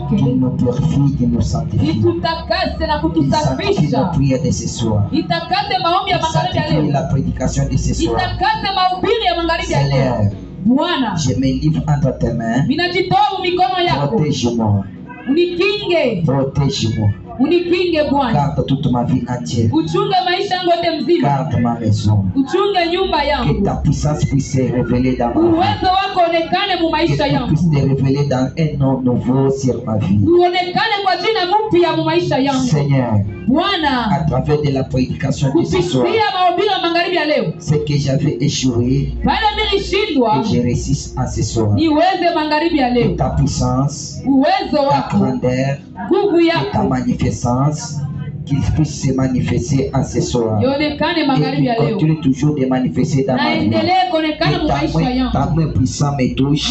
qu'il nous purifie, qu'il nous sanctifie. Il sanctifie nos prières de ce soir. Il sanctifie la prédication de ce soir. Seigneur, je me livre entre tes mains. Protège-moi. Protège-moi. Garde toute ma vie entière. Garde ma maison. Que ta puissance puisse se révéler dans ma vie. Que tu puisses te révéler dans un nom nouveau sur ma vie. Seigneur, à travers de la prédication de ce soir, ce que j'avais échoué, que je réussisse à ce soir. Que ta puissance, ta grandeur, et ta magnificence, qu'il puisse se manifester en ce soir. Et qu'il continue toujours de manifester dans ma vie. Que ta main puissante me touche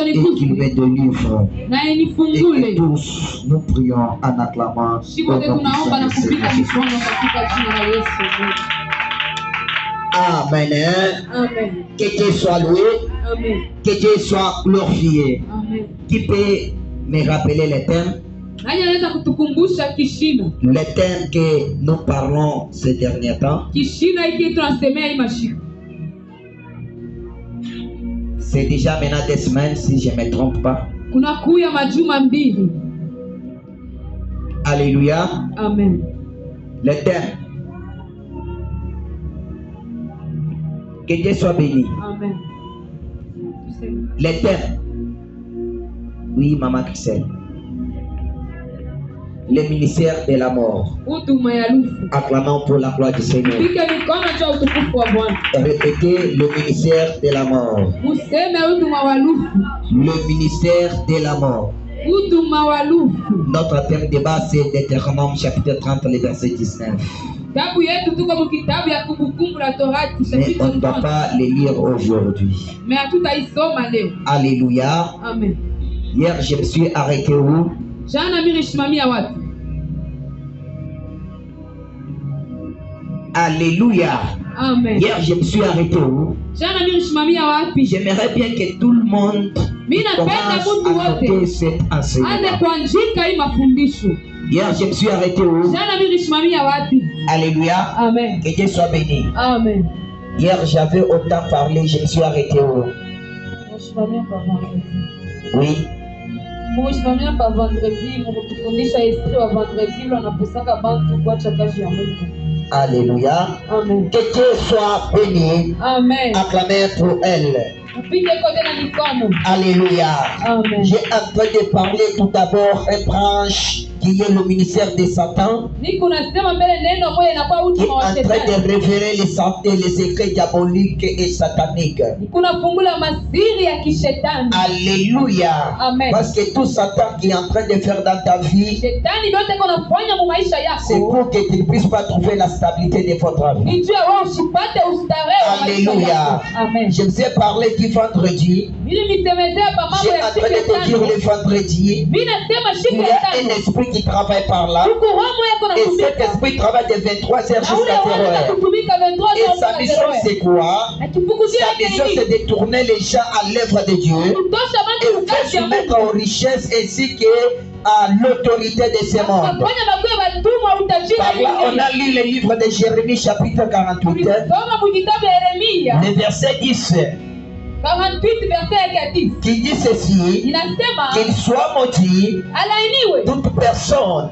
et qu'il me délivre. Et que tous nous prions en acclamant au nom puissant du Seigneur Jésus. Amen. Amen. Que Dieu soit loué. Amen. Que Dieu soit glorifié. Amen. Qui peut me rappeler les thèmes? Les thèmes que nous parlons ces derniers temps. C'est déjà maintenant des semaines, si je ne me trompe pas. Alléluia. Amen. Les thèmes. Que Dieu soit béni. Amen. Les thèmes. Oui, Maman Christelle. Le ministère de la mort. Acclamons pour la gloire du Seigneur. Répétez le ministère de la mort. Le ministère de la mort. Notre thème de base c'est Deutéronome chapitre 30, le verset 19. Mais on ne va pas les lire aujourd'hui. Alléluia. Amen. Hier, je me suis arrêté où? Alléluia. Amen. Hier, je me suis arrêté où? J'aimerais bien que tout le monde commence à noter cet enseignement. Hier, je me suis arrêté où? Alléluia. Amen. Que Dieu soit béni. Amen. Hier, j'avais autant parlé, je me suis arrêté où? Oui. Alléluia. Amen. Que Dieu soit béni. Amen. Acclamez pour elle. Alléluia. Amen. J'ai en train de parler tout d'abord une branche qui est le ministère de Satan, qui est en train de révéler les secrets diaboliques et sataniques. Alléluia. Amen. Parce que tout Satan qui est en train de faire dans ta vie, c'est pour que tu ne puisses pas trouver la stabilité de votre vie. Alléluia. Amen. Je vous ai parlé du vendredi. J'ai en train de te dire le vendredi, il y a un esprit qui travaille par là, et cet esprit travaille de 23h jusqu'à 0h. Et sa mission c'est quoi? Sa mission c'est de tourner les gens à l'œuvre de Dieu et faire soumettre aux richesses ainsi que à l'autorité de ce monde. Par là, on a lu le livre de Jérémie chapitre 48, le verset 10. 48 verset 10 qui dit ceci, qu'il soit maudit toute personne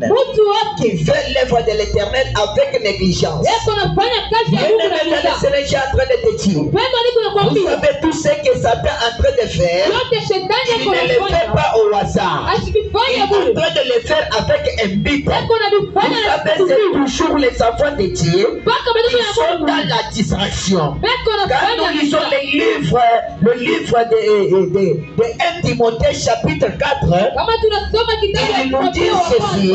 qui fait l'œuvre de l'Éternel avec négligence. Je suis en train de te dire, vous savez tout ce que Satan est en train de faire, il ne le fait pas au hasard, il est en train de le faire avec un but. Vous savez, c'est toujours les enfants de Dieu qui sont dans la distraction. Quand nous lisons le livre de 1 Timothée chapitre 4, il nous dit ceci.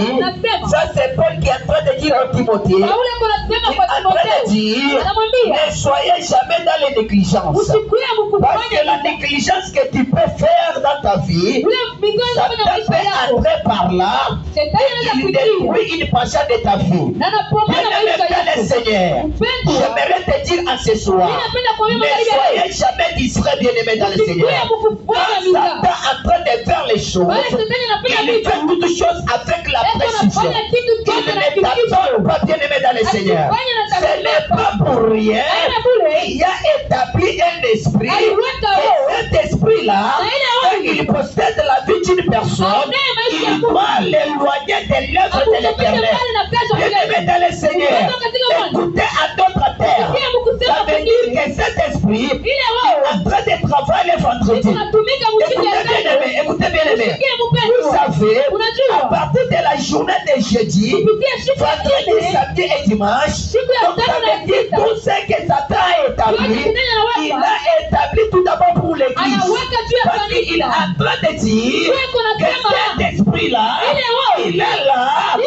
Ça c'est Paul qui est en train de dire à Timothée. Il est en train de dire, ne soyez jamais dans les négligences. Parce que la négligence que tu peux faire dans ta vie, ça peut entrer par là et il détruit une partie de ta vie. Bien-aimé Seigneur, j'aimerais te dire en ce soir, ne soyez jamais distrait, bien-aimé dans le Seigneur. Quand Satan est en train de faire les choses, il fait toutes choses avec la précision. Il ne t'absorbe pas, bien-aimé dans le Seigneur. Ce n'est pas pour rien. Il a établi un esprit. Et cet esprit-là, quand il possède la vie d'une personne, il doit l'éloigner de l'œuvre de l'Éternel. Bien-aimé dans le Seigneur, écoutez à d'autres terres. Ça veut dire que cet esprit est en train de travailler le vendredi. Écoutez bien-aimé. Vous savez, à partir de la journée de jeudi, vendredi, samedi et dimanche, donc ça veut dire tout ce que Satan a établi, il a établi tout d'abord pour l'Église. Parce qu'il est en train de dire que cet esprit-là, il est là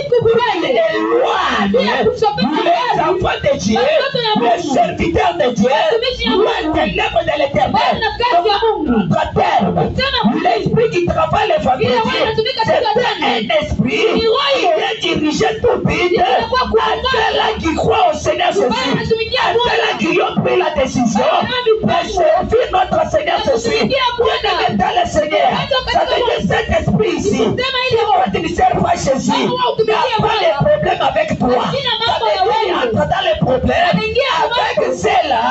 pour qu'il éloigne les enfants de Dieu, les serviteurs de Dieu, loin de l'œuvre de l'Éternel. Donc, à terme, l'esprit qui travaille le vendredi, c'est un esprit qui est dirigé tout vite à ceux-là qui croient au Seigneur Jésus, à ceux-là qui ont pris la décision de servir notre Seigneur Jésus. Bien-aimé dans le Seigneur, ça veut dire cet esprit ici, qui quand tu ne sers pas Jésus, il n'y a pas de problème avec toi. Ça veut dire qu'il entre dans les problèmes avec ceux-là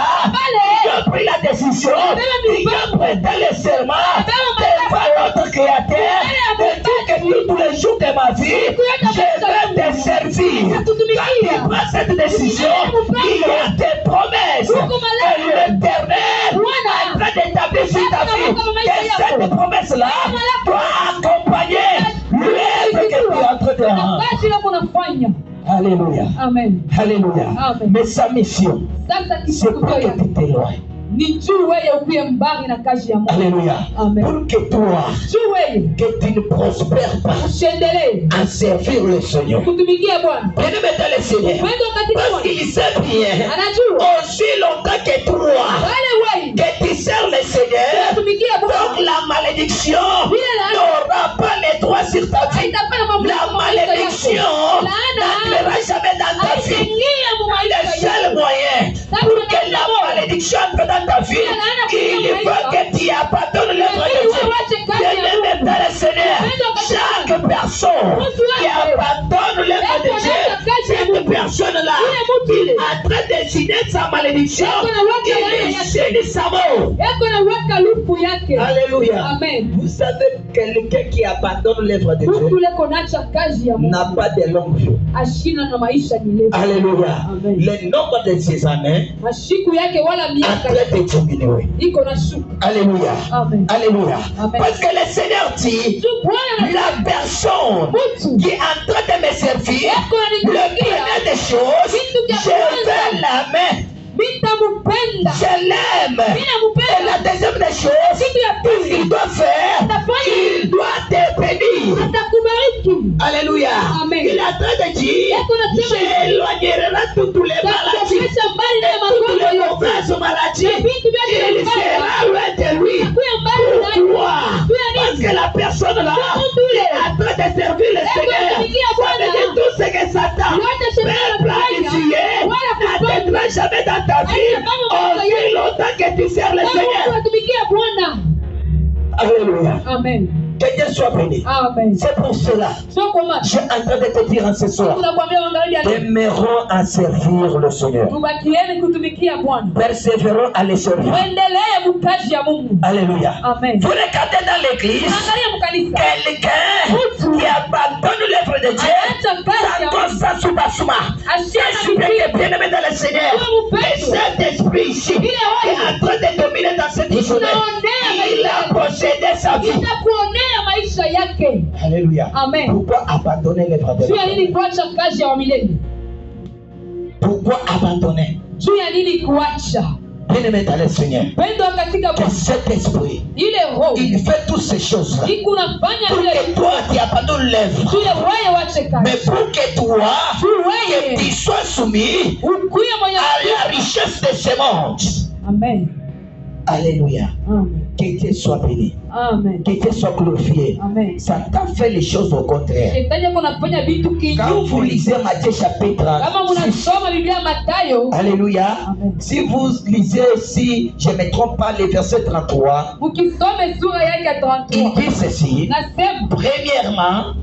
qui ont pris la décision, qui ont prêté le serment devant notre Créateur, de dire que tous les jours de ma vie, je vais te servir. Quand tu prends cette décision, il y a des promesses. Et l'Éternel est en train d'établir sur ta vie que cette promesse-là doit accompagner l'œuvre que tu es en train de rendre. Alléluia. Amen. Alléluia. Amen. Mais sa mission, c'est pour que tu t'éloignes. Alléluia. Amen. Pour que toi, que tu ne prospères pas à servir le Seigneur. Bien-aimé dans le Seigneur, parce qu'il sait bien, aussi longtemps que toi, que tu sers le Seigneur, donc la malédiction n'aura pas les droits sur ta vie. La malédiction n'entrera jamais dans ta vie. Le seul moyen pour que la malédiction entre dans ta vie, il faut que tu abandonnes l'œuvre de Dieu. Bien-aimé dans le Seigneur, chaque personne qui abandonne l'œuvre de Dieu, cette personne-là, il est en train de signer sa malédiction, il est signé sa mort. Alléluia. Amen. Vous savez, quelqu'un qui abandonne l'œuvre de Dieu n'a pas de longue vie. Alléluia. Amen. Le nombre de ses années a train de diminuer. Alléluia. Amen. Alléluia. Amen. Parce que le Seigneur dit, la personne qui est en train de me servir, le premier des choses, je vais l'aimer. Je l'aime. Et la deuxième des choses, qu'est-ce qu'il doit faire? Il doit te bénir. Alléluia. Amen. Il est en train de dire, j'éloignerai tous les maladies et toutes les mauvaises maladies. Il sera loin de lui. Pourquoi? Parce que la personne là est en train de servir le Seigneur. Ça veut dire tout ce que Satan peut planifier n'atteindra jamais dans ta vie aussi longtemps que tu sers le Seigneur. Alléluia. Amen. Que Dieu soit béni. Amen. C'est pour cela. Je suis en train de te dire en ce soir, demeurons à servir le Seigneur. Persévérons à le servir. Alléluia. Amen. Vous regardez dans l'église, quelqu'un qui abandonne l'œuvre de Dieu, ça souma. C'est bien-aimé dans le Seigneur. Et cet esprit ici, qui est en train de dominer dans cette journée, il a possédé sa vie. Alléluia. Amen. Pourquoi abandonner l'œuvre de Dieu? Pourquoi abandonner? Bien-aimé dans le Seigneur, que cet esprit, il fait toutes ces choses-là pour que toi tu abandonnes l'œuvre, mais pour que toi que tu sois soumis à la richesse de ce monde. Amen. Alléluia. Que Dieu soit béni. Amen. Que Dieu soit glorifié. Amen. Satan fait les choses au contraire. Quand vous lisez Matthieu chapitre 6, Alléluia. Amen. Si vous lisez aussi, je ne me trompe pas, les versets 33, il dit ceci. Premièrement,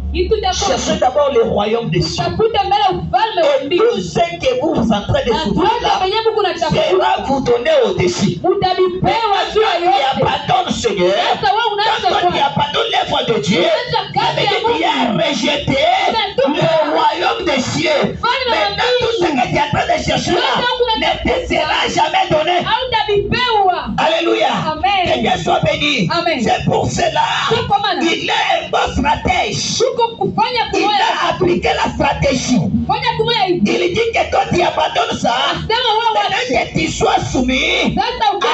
cherchez d'abord le royaume des cieux. Et tout ce que vous entrez de souffrir là sera vous donné au-dessus. Quand tu abandonnes Seigneur, quand tu abandonnes l'œuvre de Dieu, tu as rejeté le royaume des cieux. Maintenant, tout ce que tu es en train de chercher là ne te sera jamais donné. Alléluia. Amen. Que Dieu soit béni. Amen. C'est pour cela qu'il est un bon stratège. Il a appliqué la stratégie. Il dit que toi tu abandonnes ça, maintenant que tu sois soumis à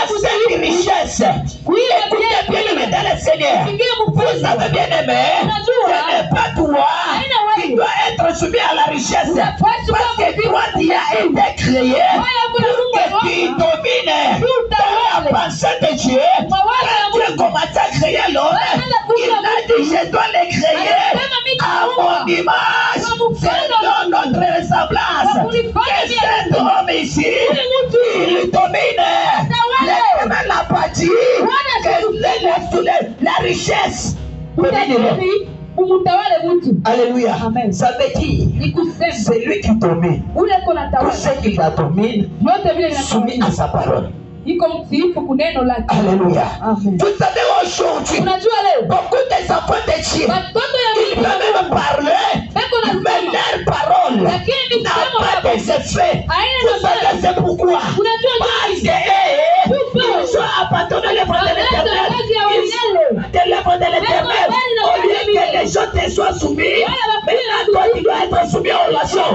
cette richesse. Écoutez bien aimé dans le Seigneur. Vous savez bien aimé, ce n'est pas toi qui dois être soumis à la richesse. Parce que toi tu as été créé pour que tu domines dans la pensée de Dieu. Quand Dieu commence à créer l'homme, il a dit je dois le créer à mon image, selon notre ressemblance. Que cet homme ici, il domine la partie, la richesse. Alléluia. Amen. Ça veut dire, c'est lui qui domine. Pour ceux qui la dominent, soumis à sa parole. Alléluia. Amen. Vous savez aujourd'hui, beaucoup des enfants de Dieu, ils peuvent même parler, mais leur parole n'a pas des effets. Vous savez c'est pourquoi? Parce qu'ils ont abandonné l'œuvre de l'Éternel. Ils l'œuvre de l'Éternel. Au lieu que les gens te soient soumis, maintenant toi tu dois être soumis aux relations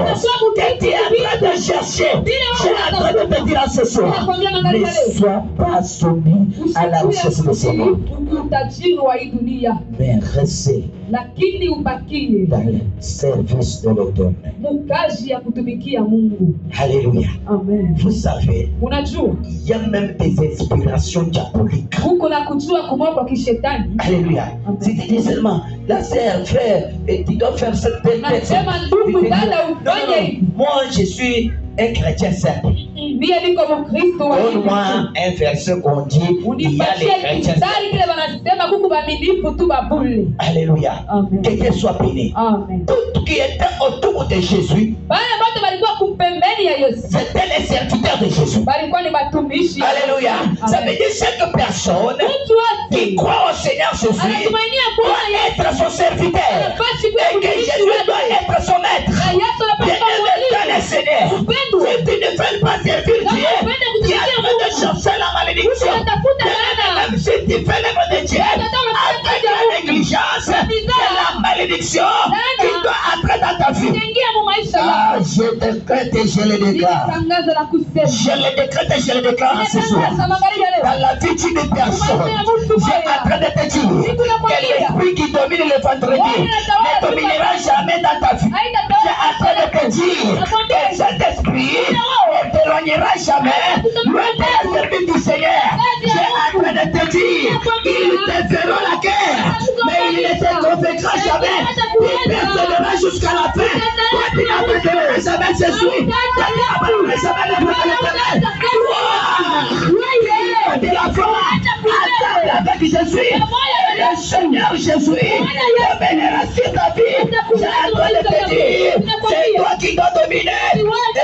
que tu es en train de chercher. Je suis en train de te dire ce soir. Ne sois pas soumis à la richesse de ce monde, mais restez dans le service de l'Éternel. Alléluia. Amen. Vous savez, il y a même des inspirations diaboliques. Alléluia. Si tu dis seulement, la sœur, frère, et tu dois faire cette telle. Moi, je suis un chrétien simple. Donne-moi un verset qu'on dit il y a les chrétiens simples. Alléluia. Amen. Que Dieu soit béni. Amen. Tout qui était autour de Jésus, c'était les serviteurs de Jésus. Alléluia. Ça veut dire chaque personne qui croit au Seigneur Jésus doit être son serviteur. Et que Jésus doit être son maître. Bien-aimé dans le Seigneur, si tu ne veux pas servir Dieu, tu es en train de chercher la malédiction. Même si tu fais l'œuvre de Dieu avec la négligence, c'est la malédiction qui doit entrer dans ta vie. Ah, je décrète et je le déclare. Je le décrète et je le déclare ce soir. Dans la vie d'une personne, j'ai en train de te dire que l'esprit qui domine le vendredi ne dominera jamais dans ta vie. J'ai en train de te dire que cet esprit ne t'éloignera jamais loin de la service du Seigneur. J'ai en train de te dire qu'ils te feront la guerre, mais il ne te convaincra jamais. Il persévérera jusqu'à la fin. Toi, tu n'abandonneras jamais Jésus. Tu n'abandonneras jamais le peuple de l'Éternel. Toi, tu la feras ensemble avec Jésus. Le Seigneur Jésus te bénira sur ta vie. J'ai en train de te dire, c'est toi qui dois dominer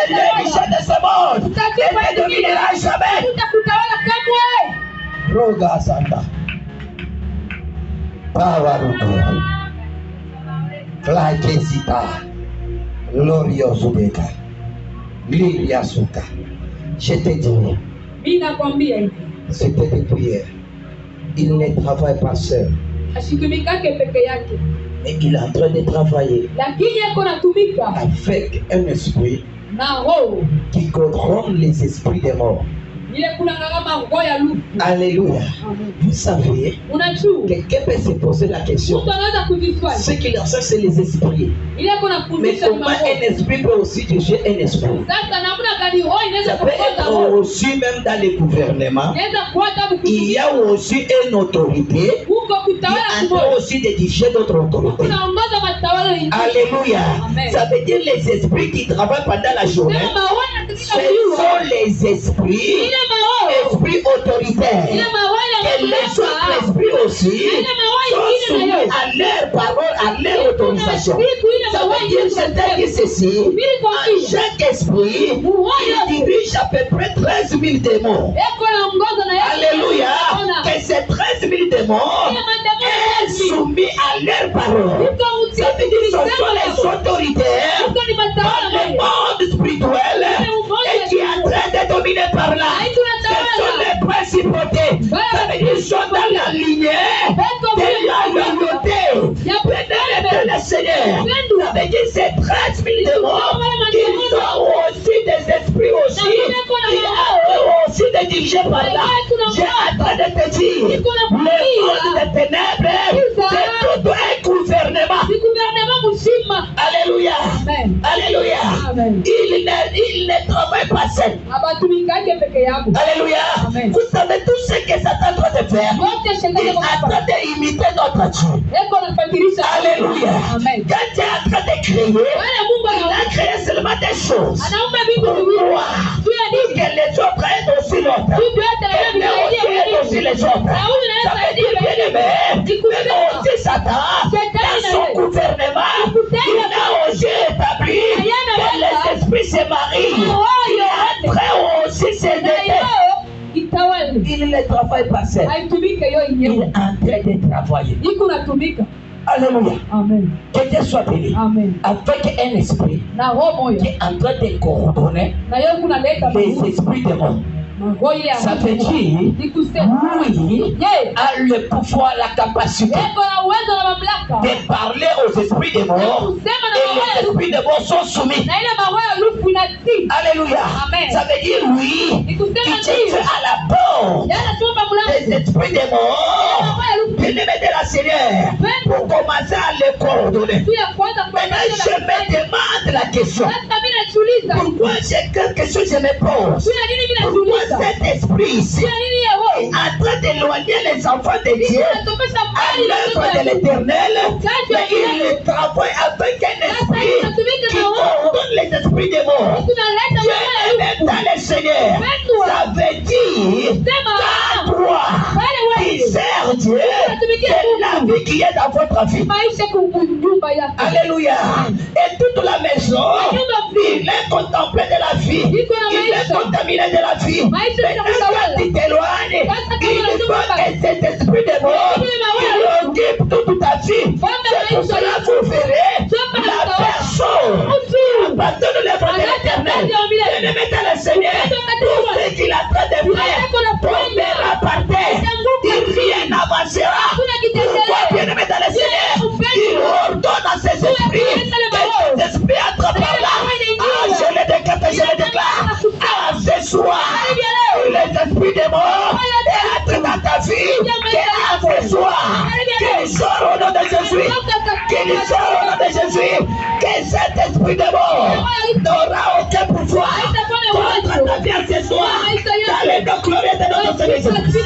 les richesses de ce monde. Et ne domineras jamais. Roga Santa. Pawaruto. Klaikesita. Gloriosudeka. Liliasuka. Je te dis, c'était des prières. Il ne travaille pas seul. Mais il est en train de travailler avec un esprit qui corrompt les esprits des morts. Alléluia. Vous savez, quelqu'un peut se poser la question. Ce qui leur sert, c'est les esprits. Mais comment un esprit peut aussi diriger un esprit? Ça peut être aussi même dans les gouvernements. Il y a aussi une autorité qui a aussi de diriger d'autres autorités. Alléluia. Ça veut dire les esprits qui travaillent pendant la journée. Ce sont les esprits autoritaires. Et les autres esprits aussi sont soumis à leur parole, à leur autorisation. Ça veut dire, c'est-à-dire ceci, chaque esprit, il dirige à peu près 13 000 démons. Alléluia. Et ces 13 000 démons sont soumis à leur parole. Ça veut dire, ce sont les autoritaires dans le monde spirituel et qui est en train de dominer par là. Ce sont les principautés. Ça veut dire qu'ils sont dans la lignée de la loyauté. Bénédicte le Seigneur. Ça veut dire ces 13 000 démons, ils ont aussi des esprits aussi. Ils ont aussi des dirigés par là. J'ai en train de te dire, le monde des ténèbres, c'est tout un gouvernement. Alléluia. Alléluia. Il ne travaille pas seul. Alléluia. Vous savez tout ce que Satan est en train de faire. Il est en train d'imiter notre Dieu. Alléluia. Quand tu es en train de créer, il a créé seulement des choses pour voir que les autres aident aussi l'autre. Et mais aussi aident aussi les autres. Ça veut dire, bien aimé, même aussi Satan, dans son gouvernement, il a aussi établi que les esprits se marient. Il est en train aussi s'aider. Il ne travaille pas seul. Il est en train de travailler. Alléluia. Amen. Que Dieu soit béni. Amen. Avec un esprit qui est en train de coordonner les esprits démons. Ça veut dire, oui, a le pouvoir, la capacité de parler aux esprits démons. Et les esprits démons sont soumis. Alléluia. Ça veut dire, oui, qui tient à la porte des esprits démons. Bien-aimé de la Seigneur, pour commencer à les coordonner. Maintenant, je me demande la question. Pourquoi j'ai quelque chose je me pose? Pourquoi cet esprit ici est en train d'éloigner les enfants de Dieu à l'œuvre de l'Éternel, mais il travaille avec un esprit qui coordonne les esprits démons. Dieu est même dans le Seigneur. Ça veut dire qu'à toi qui sert Dieu, c'est la vie qui est dans votre vie. Alléluia. Et toute la maison, il est contemplé de la vie. Il est contaminé de la vie. Maintenant, quand tu t'éloignes, il faut que cet esprit de mort, il occupe toute ta vie. C'est pour cela que vous verrez la personne qui abandonne l'œuvre de l'Éternel. Bien-aimé dans le Seigneur, tout ce qu'il est en train de faire tombera par terre. Rien n'avancera. Pourquoi, bien-aimé dans le Seigneur, il ordonne à ses esprits que cet esprit entre par là. Ah, je le déclare. Ah, ce soir, les esprits des morts entrent dans ta vie. Que ce soir, qu'il sort au nom de Jésus. Qu'il sort au nom de Jésus. Que cet esprit de mort n'aura aucun pouvoir contre ta vie ce soir. Dans le nom glorieux de notre Seigneur Jésus.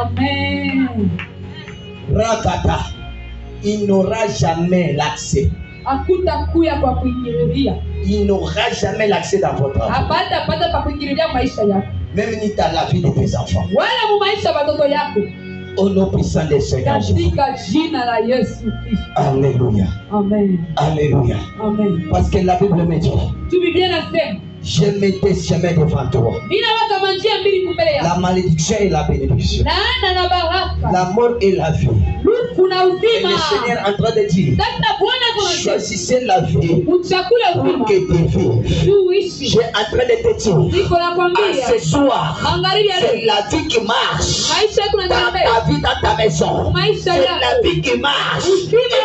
Amen. Rakata, il n'aura jamais l'accès. Il n'aura jamais l'accès dans votre vie. Même ni dans la vie de tes enfants. Au nom puissant de Seigneur Jésus. Alléluia. Amen. Alléluia. Amen. Parce que la Bible me dit, je mets des chemins devant toi. La malédiction et la bénédiction. La mort et la vie. Et le Seigneur est en train de dire, choisissez la vie pour que tu vives. J'ai en train de te dire, ce soir, c'est la vie qui marche dans ta vie, dans ta maison. C'est la vie qui marche et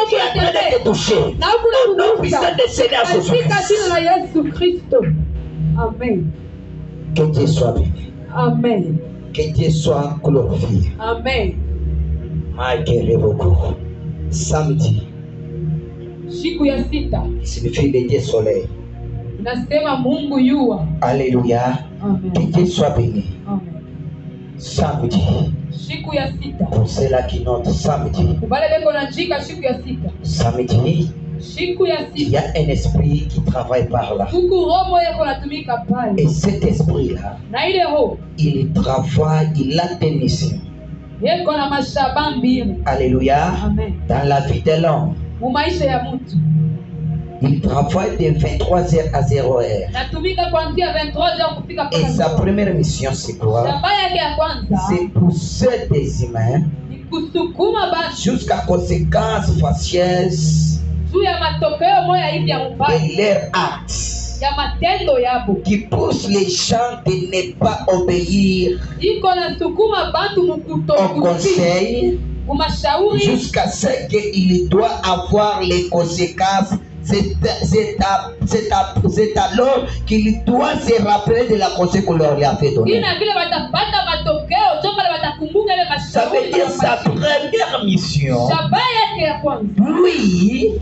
qui est en train de te toucher. Au nom puissant de Seigneur Jésus-Christ. Amen. Que Dieu soit béni. Amen. Que Dieu soit glorifié. Amen. Samedi. Siku ya sita. Signifie le Dieu soleil. Nasema Mungu yua. Alléluia. Amen. Que Dieu soit béni. Amen. Samedi. Siku ya sita. Pour ceux-là qui notent samedi. Kubale beko nanjika siku ya sita. Samedi. Siku ya sita. Il y a un esprit qui travaille par là. Kuku roho yako natumika pale. Et cet esprit-là, Na ile roho. il travaille, il a des missions. Yeko na mashaba mbili. Alléluia. Amen. Dans la vie de l'homme. Mu maisha ya mtu. Il travaille de 23h à 0h. Natumika kuanzia 23h kufika Et sa première mission, c'est quoi? Shamba yake ya kwanza. C'est pousser des humains Ni kusukuma basi. jusqu'à conséquences faciès Juu ya matokeo moya hivi ya mbaya. de leurs actes Ya matendo yabo. qui poussent les gens de ne pas obéir Iko na sukuma bantu mukuto au conseil kumashauri jusqu'à ce qu'il doit avoir les conséquences. C'est alors qu'il doit se rappeler de la conseil qu'on leur a fait donner. Ça veut dire sa première mission. Lui,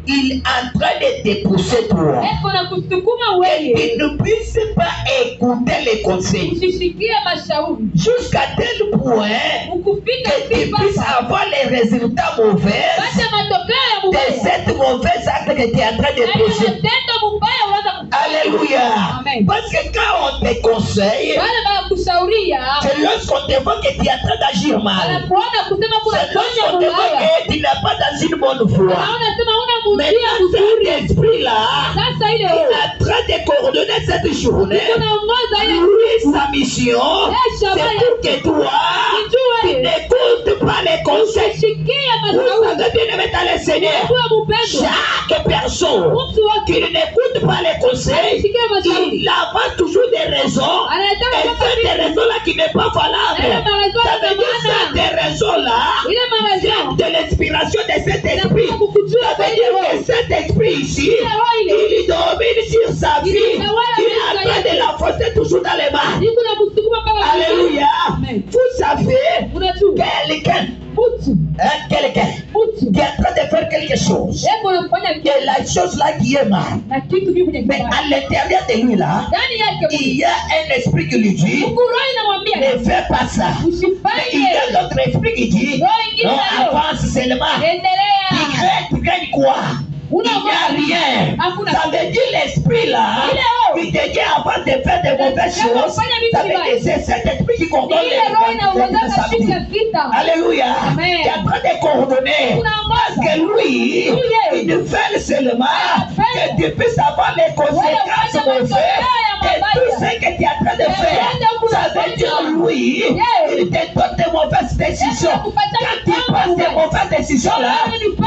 il est en train de te pousser toi. Et ne puisse pas écouter les conseils. Jusqu'à tel point que tu puisses avoir les résultats mauvais de cette mauvaise acte que tu es en train de poser. Alléluia. Parce que quand on te conseille, c'est lorsqu'on te voit que tu es en train d'agir mal. C'est lorsqu'on te voit que tu n'as pas dans une bonne voie. Mais dans cet esprit-là, il est en train de coordonner cette journée. Lui, sa mission, c'est pour que toi, tu n'écoutes pas les conseils. Vous savez bien aimé dans le Seigneur, chaque personne qui n'écoute pas les conseils, il avance toujours des raisons. Et c'est des raisons-là qui n'est pas valable. Ça veut dire que ces raisons-là viennent de l'inspiration de cet esprit. Ça veut dire que cet esprit ici, il domine sur sa vie. Il est en train de la forcer toujours dans les mains. Alléluia. Vous savez, quelqu'un qui est en train de faire quelque chose, et la chose là qui est mal, mais à l'intérieur de lui là, il y a un esprit qui lui dit ne fais pas ça. Mais il y a l'autre esprit qui dit non, avance seulement. Tu gagnes quoi? Il n'y a rien. Ça veut dire l'esprit là qui te dit avant de faire de mauvaises choses. Ça veut dire c'est cet esprit qui coordonne les. Alléluia. Qui est en train de coordonner. Parce que lui, il ne fait seulement que tu puisses avoir les conséquences mauvaises de tout ce que tu es en train de faire. Ça veut dire lui, il te donne de mauvaises décisions. Quand tu passes de mauvaises décisions là,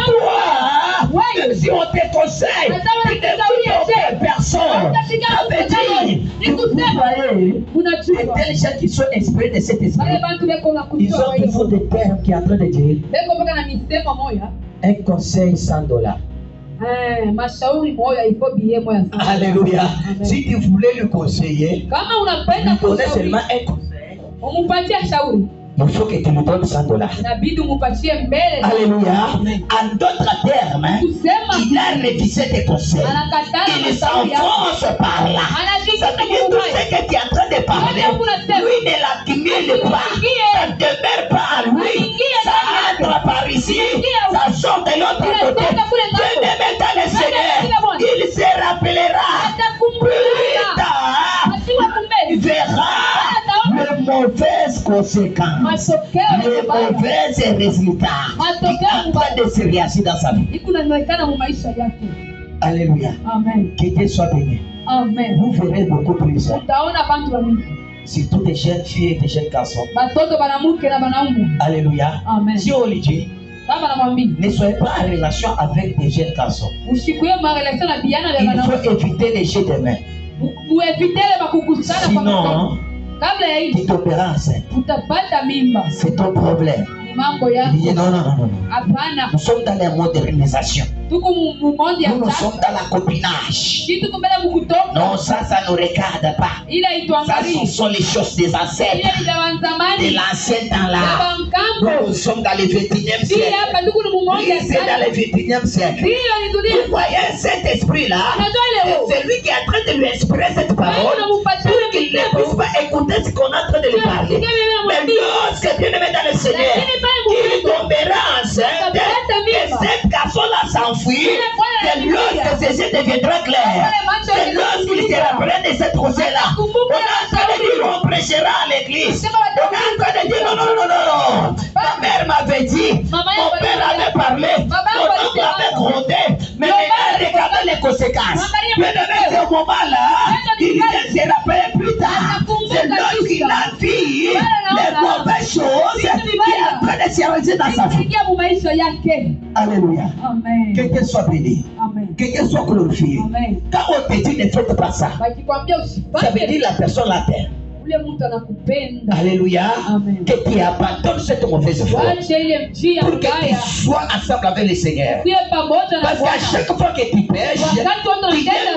toi, même si on te conseille, tu ne peux personne. Ça veut dire, vous voyez, et tels gens qui sont inspirés de cet esprit, ils ont toujours des termes qui sont en train de dire un conseil $100. Alléluia. Si tu voulais le conseiller, lui donner seulement un conseil. Il faut que tu lui donnes $100. Alléluia. En d'autres termes, il a révisé tes conseils. Il s'enfonce par là. Ça veut dire tout ce que tu es en train de parler, lui ne l'accumule pas. Ça ne demeure pas à lui. Ça entre par ici, ça sort de l'autre côté. Dieu ne met dans le Seigneur. Il se rappellera plus tard. Il verra les mauvaises conséquences, les mauvais résultats qui sont en train de se réagir dans sa vie. Alléluia. Amen. Que Dieu soit béni. Amen. Vous verrez beaucoup plus. Surtout des jeunes filles et des jeunes garçons. Alléluia. Amen. Si on lui dit, ne soyez pas en relation avec des jeunes garçons. Il faut éviter les jeux de main. Sinon, tu tomberas enceinte. C'est ton problème. Il dit non. Nous sommes dans la modernisation. Nous sommes dans la copinage. Non, ça nous regarde pas. Ça, ce sont les choses des ancêtres. De l'ancien temps-là. Nous sommes dans le 21e siècle. C'est dans le 21e siècle. Vous voyez cet esprit-là, c'est lui qui est en train de lui exprimer cette parole pour qu'il ne puisse pas écouter ce qu'on est en train de lui parler. Mais lorsque bien aimé dans le Seigneur, il tombera enceinte et cette garçon-là s'enfuit. C'est lorsque ses yeux deviendront clairs. C'est lorsqu'il se rappellera de cette conseil-là. On est en train de dire on prêchera à l'église. On est en train de dire non. Ma mère m'avait dit, mon père avait parlé, mon oncle avait grondé, mais maintenant regardez les conséquences. Mais dans ce moment-là, il vient se rappeler plus tard. C'est lorsqu'il a vu les mauvaises choses qui est en train de se réaliser dans sa vie. Alléluia. Que Dieu soit béni. Que Dieu soit glorifié. Quand on te dit ne faites pas ça, ça veut dire la personne la terre. Alléluia. Que tu abandonnes cette mauvaise foi pour que tu sois ensemble avec le Seigneur. Parce qu'à chaque fois que tu pêches, tu es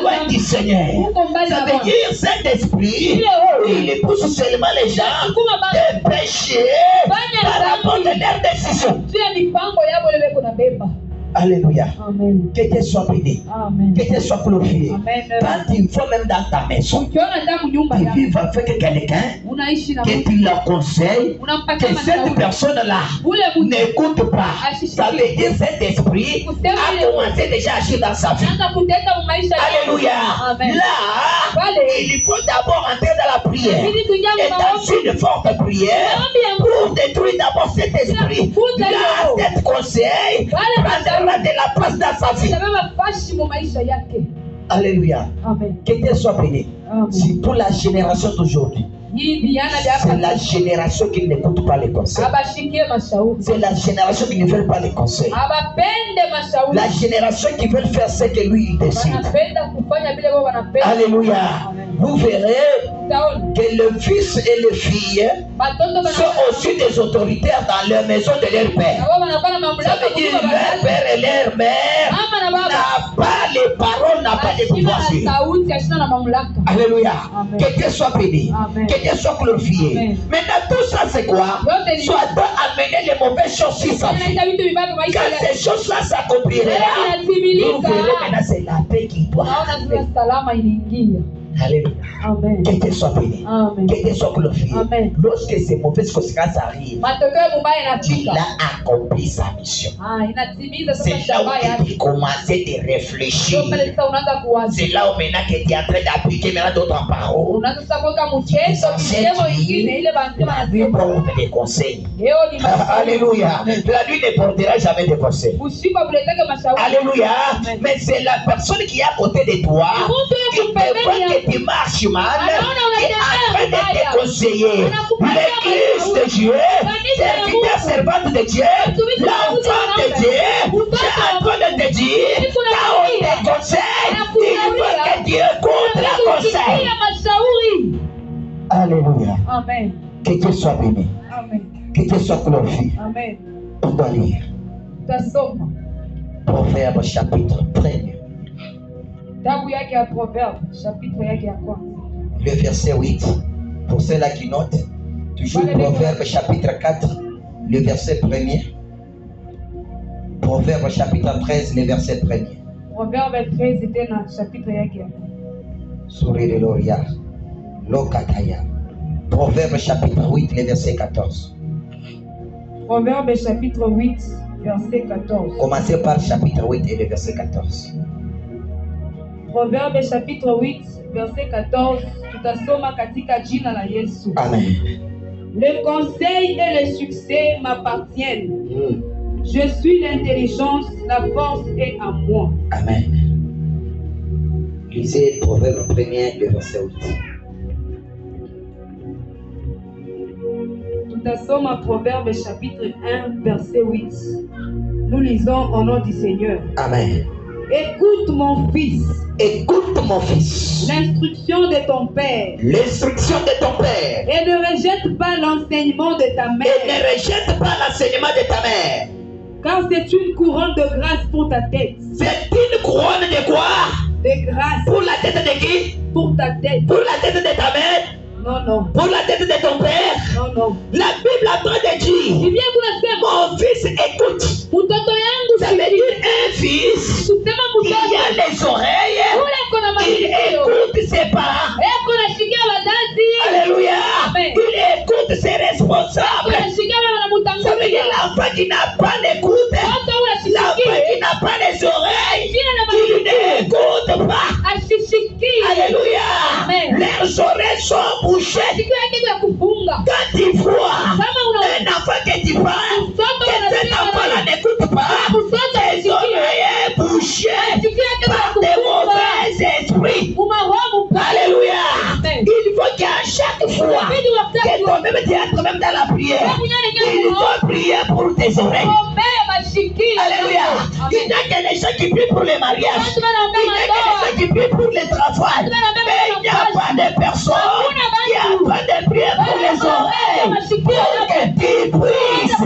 loin du Seigneur. Ça veut dire cet esprit, il pousse seulement les gens de pécher par rapport à leur décision. Alléluia. Que Dieu soit béni. Que Dieu soit glorifié. Quand il faut même dans ta maison, tu vives avec quelqu'un, que tu leur conseilles, que cette personne-là n'écoute pas. Ça veut dire cet esprit a commencé déjà à agir dans sa vie. Alléluia. Là, il faut d'abord entrer dans la prière. Et dans une forte prière, pour détruire d'abord cet esprit. Là, cet conseil, de la place dans sa vie. Alléluia. Que Dieu soit béni. C'est pour la génération d'aujourd'hui. C'est la génération qui n'écoute pas les conseils. C'est la génération qui ne veut pas les conseils. La génération qui veut faire ce que lui il décide. Alléluia. Vous verrez que le fils et les filles sont aussi des autoritaires dans leur maison de leur père. Ça veut dire leur père et leur mère n'ont pas les paroles, n'ont pas les pouvoirs. Alléluia. Que Dieu soit béni. Que Dieu soit glorifié. Maintenant tout ça c'est quoi? Soit amener les mauvaises choses sur sa vie. Quand ces choses-là s'accompliront, vous verrez maintenant c'est la paix qui doit. Alléluia. Que Dieu soit béni. Que Dieu soit glorifié. Lorsque ces mauvaises conséquences arrivent, il a accompli sa mission. C'est là où il a commencé de réfléchir. C'est là où maintenant que tu es en train d'appliquer d'autres paroles. La nuit porte des conseils. Alléluia. La nuit ne portera jamais de conseils. Alléluia. Mais c'est la personne qui est à côté de toi qui devrait que tu marches mal, qui est en train de te conseiller. L'église de Dieu, serviteur servante de Dieu, l'enfant de Dieu, j'ai en train de te dire, quand on te conseille, il veut que Dieu écoute le conseil. Alléluia. Que Dieu soit béni. Que Dieu soit glorifié. On doit lire. Proverbe chapitre 1er. Le verset 8. Pour ceux-là qui notent, toujours Proverbe chapitre 4, le verset 1er. Proverbe chapitre 13, le verset 1er. Proverbe 13 était dans le chapitre Yakia. Souris de l'Oria. Lokataya. Proverbe chapitre 8, le verset 14. Proverbe chapitre 8, verset 14. Commencez par chapitre 8 et le verset 14. Proverbe chapitre 8, verset 14. Tutasoma katika jina la Yesu. Amen. Le conseil et le succès m'appartiennent. Je suis l'intelligence, la force est à moi. Amen. Lisez Proverbe 1er, le verset 8. Tutasoma Proverbe chapitre 1, verset 8. Nous lisons au nom du Seigneur. Amen. Écoute mon fils. Écoute mon fils. L'instruction de ton père. L'instruction de ton père. Et ne rejette pas l'enseignement de ta mère. Et ne rejette pas l'enseignement de ta mère. Car c'est une couronne de grâce pour ta tête. C'est une couronne de quoi? De grâce. Pour la tête de qui? Pour ta tête. Pour la tête de ta mère? Non, non. Pour la tête de ton père? Non, non. La Bible a train de dire, mon fils, écoute. Ça veut dire un fils qui a les oreilles, il écoute ses parents. Alléluia. Il écoute ses responsables. Ça veut dire l'enfant qui n'a pas l'écoute, l'enfant qui n'a pas les oreilles, il n'écoute pas. Alléluia. Leurs oreilles sont bouchées. Quand tu vois un enfant que tu parles, que cet enfant-là n'écoute pas, ses oreilles bouchées par des mauvais esprits. Alléluia. Il faut qu'à chaque fois que toi-même tu entres même dans la prière, il faut prier pour tes oreilles. Alléluia. Il n'y a que les gens qui prient pour les mariages. Il n'y a que les gens qui prient pour les travaux. Mais il n'y a pas de personne qui a pas de prière pour les oreilles. Pour que tu puisses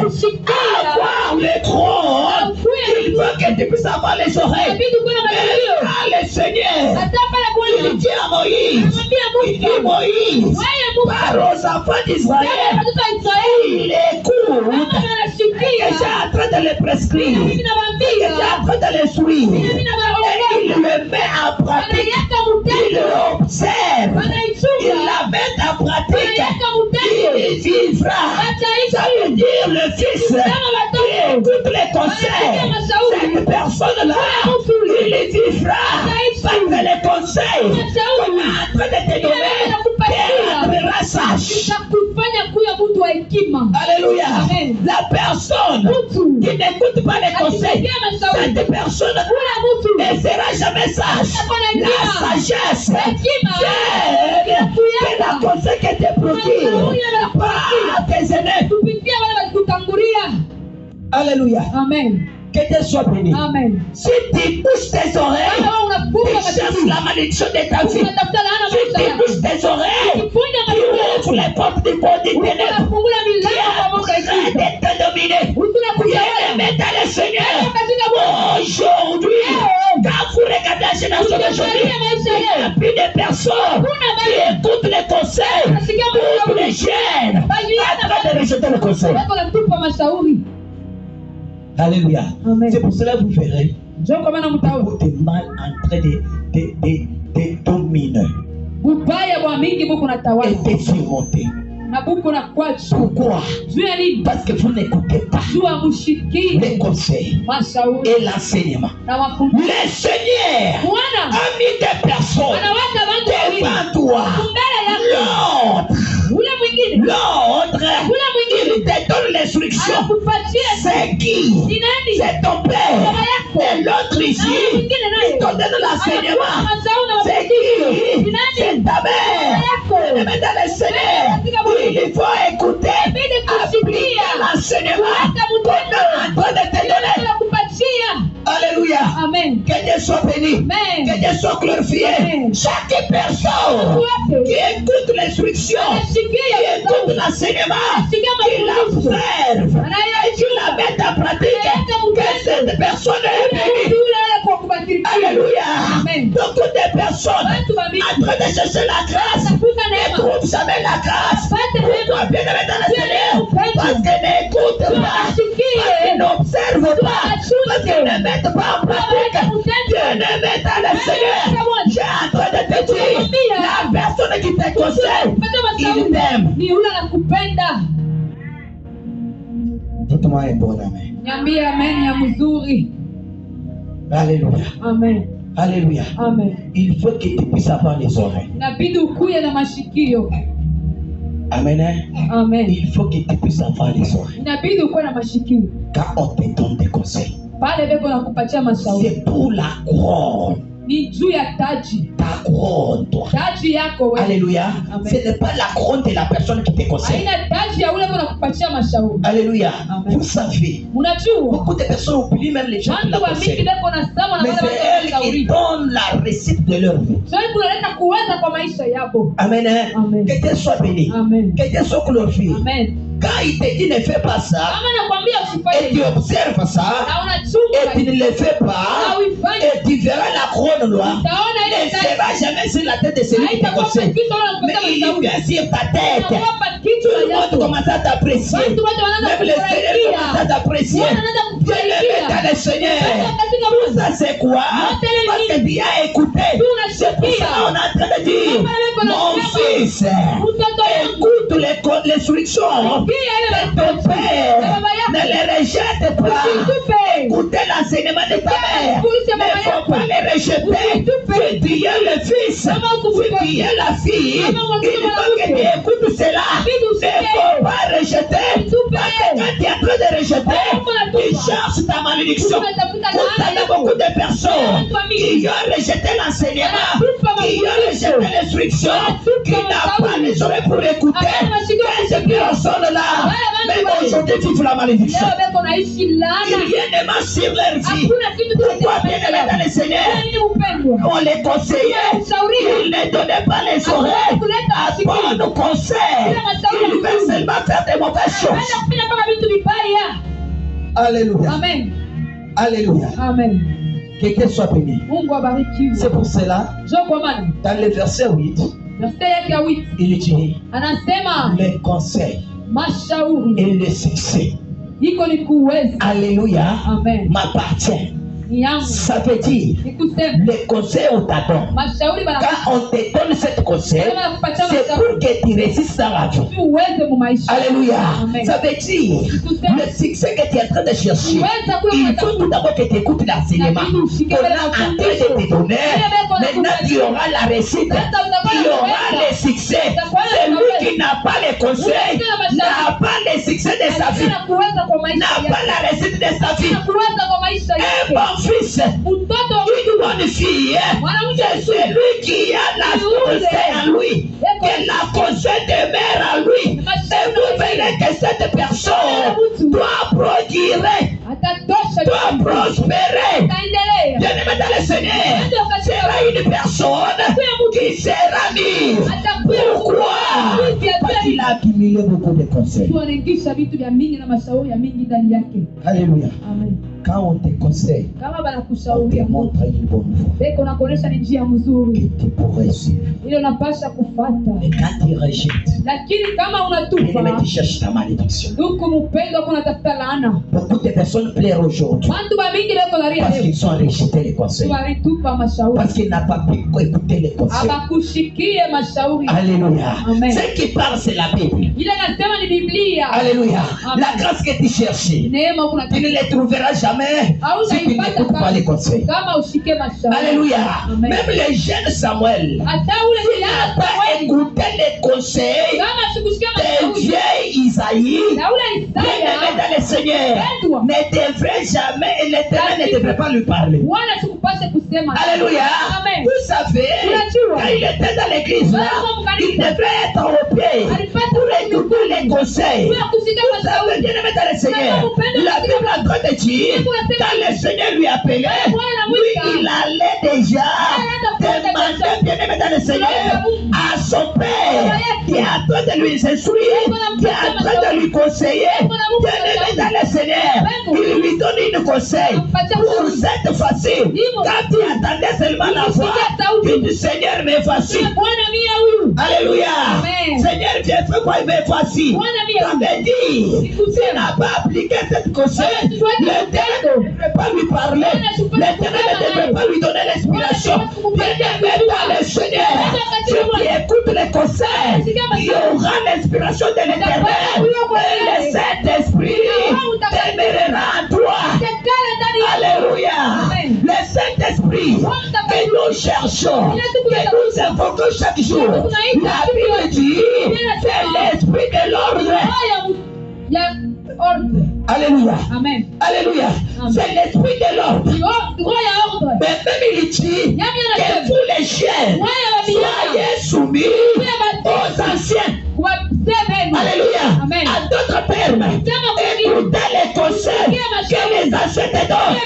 avoir le trône, il faut que tu puisses avoir les oreilles. Mais le Seigneur, il dit à Moïse, par aux enfants d'Israël, il écoute, et j'ai en train de les prescrire, et j'ai en train de les suivre, et il le met en pratique, il l'observe, il la met en pratique, il vivra. Ça veut dire le Fils qui écoute les conseils, cette personne-là, il vivra parce que les conseils qu'on est en train de te donner, elle sage. Alléluia. La personne qui n'écoute pas les conseils, cette personne ne sera jamais sage. La sagesse, c'est la conseil que te procure par tes aînés. Alléluia. Amen. Que Dieu soit béni. Amen. Si tu touches tes oreilles, tu cherches la malédiction de ta vie. Si tu touches tes oreilles, tu ouvres les portes du monde des ténèbres. Tu es en train de te dominer. Bien-aimé dans le Seigneur, aujourd'hui, quand vous regardez la génération d'aujourd'hui, il n'y a plus de personnes qui écoutent les conseils pour les jeunes en train de rejeter le conseil. Alléluia. C'est pour cela que vous verrez beaucoup de mal en train de dominer et de surmonter. Pourquoi? Parce que vous n'écoutez pas les conseils et l'enseignement. Le Seigneur a mis des personnes devant toi. L'autre, il te donne l'instruction. C'est qui? C'est ton père. Et l'autre ici, il te donne l'enseignement. C'est qui? C'est ta mère. Elle met dans le Seigneur. Il faut écouter, appliquer l'enseignement qu'on est en train de te donner. Alléluia. Amen. Que Dieu soit béni. Amen. Que Dieu soit glorifié. Amen. Chaque personne qui écoute l'instruction, qui écoute l'enseignement, qui l'observe et qui la met en pratique, que cette personne est bénie. Alléluia. Amen. Beaucoup de personnes en train de chercher la grâce ne trouvent jamais la grâce. Pourquoi bien-aimé dans le Seigneur? Parce qu'elle n'écoute pas, parce qu'elle n'observe pas, parce qu'elle ne met pas en pratique. Bien-aimé dans le Seigneur, j'ai en train de te dire, la personne qui te conseille, il t'aime. Dites-moi un bon amen. Niambie amen ya mzuri. Alléluia. Amen. Alléluia. Amen. Il faut que tu puisses avoir les oreilles. Inabidi ukuye na mashikio. Amen. Amen. Il faut que tu puisses avoir les oreilles. Inabidi ukuwe na mashikio. Quand on te donne des conseils, Pale beko na kupatia mashauri. c'est pour la couronne. Ni juu ya taji. Ta couronne, toi. Taji yako wewe. Alléluia. Amen. Ce n'est pas la couronne de la personne qui te conseille. Haina taji ya ule kuna kupatia mashauri. Alléluia. Amen. Vous savez, Unajua? beaucoup de personnes oublient même les gens qui la Watu wa mingi conseillent. beko na sama na Mais wale c'est elles qui washauri. donnent la réussite de leur vie. Sio kunaleta kuweza kwa maisha yako. Amen. Amen. Que Dieu soit béni. Amen. Que Dieu soit glorifié. Amen. Quand il te dit ne fais pas ça, et tu observes ça, et tu ne le fais pas, et tu verras la couronne noire, ne sera jamais sur la tête de celui qui te conseille. Mais il vient sur ta tête. Tout le monde commence à t'apprécier. Même les Seigneurs commencent à t'apprécier. Bien-aimé dans le Seigneur. Tout ça c'est quoi? Parce que tu as écouté. C'est pour ça qu'on est en train de dire, mon fils, écoute les instructions de ton père. Ne les rejette pas. Écoutez l'enseignement de ta mère. Il ne faut pas les rejeter. Fais dire le fils. Fais dire la fille. Il faut que tu écoutes cela. Il ne faut pas rejeter. Parce que quand tu es en train de rejeter, tu cherches ta malédiction. Vous avez beaucoup de personnes qui ont rejeté l'enseignement, qui ont rejeté l'instruction, qui n'ont pas les oreilles pour écouter. Ces personnes-là, même aujourd'hui, vivent la malédiction. Il rien ne marche sur leur vie. Pourquoi bien aller dans le Seigneur? On les conseillait, ils ne donnaient pas les oreilles à bon conseil. Ils veulent seulement faire des mauvaises choses. Alléluia. Amen. Alléluia. Amen. Que Dieu soit béni. C'est pour cela, dans le verset 8, il dit les conseils et le succès. Alléluia. M'appartient. Ça veut dire les conseils on t'adonne. Quand on te donne cette conseil, c'est pour que tu résistes dans la vie. Alléluia. Ça veut dire le succès que tu es en train de chercher. Il faut tout d'abord que tu écoutes l'enseignement. On a en train de te donner. Maintenant tu auras la réussite. Il y aura le succès. Celui qui n'a pas les conseils n'a pas le succès de sa vie. N'a pas la réussite de sa vie. Fils, une bonne fille, c'est celui qui a la conseil en lui, que la conseil demeure en lui. Et vous verrez que cette personne doit procurer, doit prospérer. Bien-aimé dans le Seigneur, sera une personne qui sera mise. Pourquoi? Parce qu'il a accumulé beaucoup de conseils. Alléluia. Quand on te conseille, on te montre une bonne voie que tu pourrais suivre. Mais quand tu rejettes, tu cherches ta malédiction. Beaucoup de personnes pleurent aujourd'hui parce qu'ils ont rejeté les conseils, parce qu'ils n'ont pas pu écouter les conseils. Alléluia. Ce qui parle, c'est la Bible. Alléluia. La grâce que tu cherchais, tu ne les trouveras jamais si tu n'écoutes pas les conseils. Alléluia. Même les jeunes Samuel, il n'a pas écouté les conseils des vieilles Isaïe. Bien-aimé dans le Seigneur, ne devrait jamais, et l'Éternel ne devrait pas lui parler. Alléluia. Vous savez, quand il était dans l'église là, il devrait être au pied pour écouter les conseils. Vous savez, bien-aimé dans le Seigneur, la Bible est en train de dire, quand le Seigneur lui appelait, lui il allait déjà demander, bien-aimé dans le Seigneur, à son père qui est en train de lui instruire, qui est en train de lui conseiller. Bien-aimé dans le Seigneur, il lui donne une conseil pour cette facile. Quand tu attendais seulement la voix, il dit Seigneur, mais voici. Alléluia. Seigneur, viens fais moi, mais voici. Ça veut dire, tu n'as pas appliqué cette conseil, l'Éternel ne devrait pas lui parler, l'Éternel ne devrait pas lui donner l'inspiration. Bien-aimé dans le Seigneur, si tu écoutes les conseils, il y aura l'inspiration de l'Éternel. Et le Saint-Esprit demeurera en toi. Alléluia. Le Saint-Esprit que nous cherchons, que nous invoquons chaque jour. La Bible dit, c'est l'Esprit de l'ordre. Alléluia. Amen. Alléluia. C'est l'Esprit de l'ordre. Mais même il dit que vous les chiens, soyez soumis aux anciens. Alléluia. Amen. À d'autres termes, écoutez les conseils que les anciens te donnent.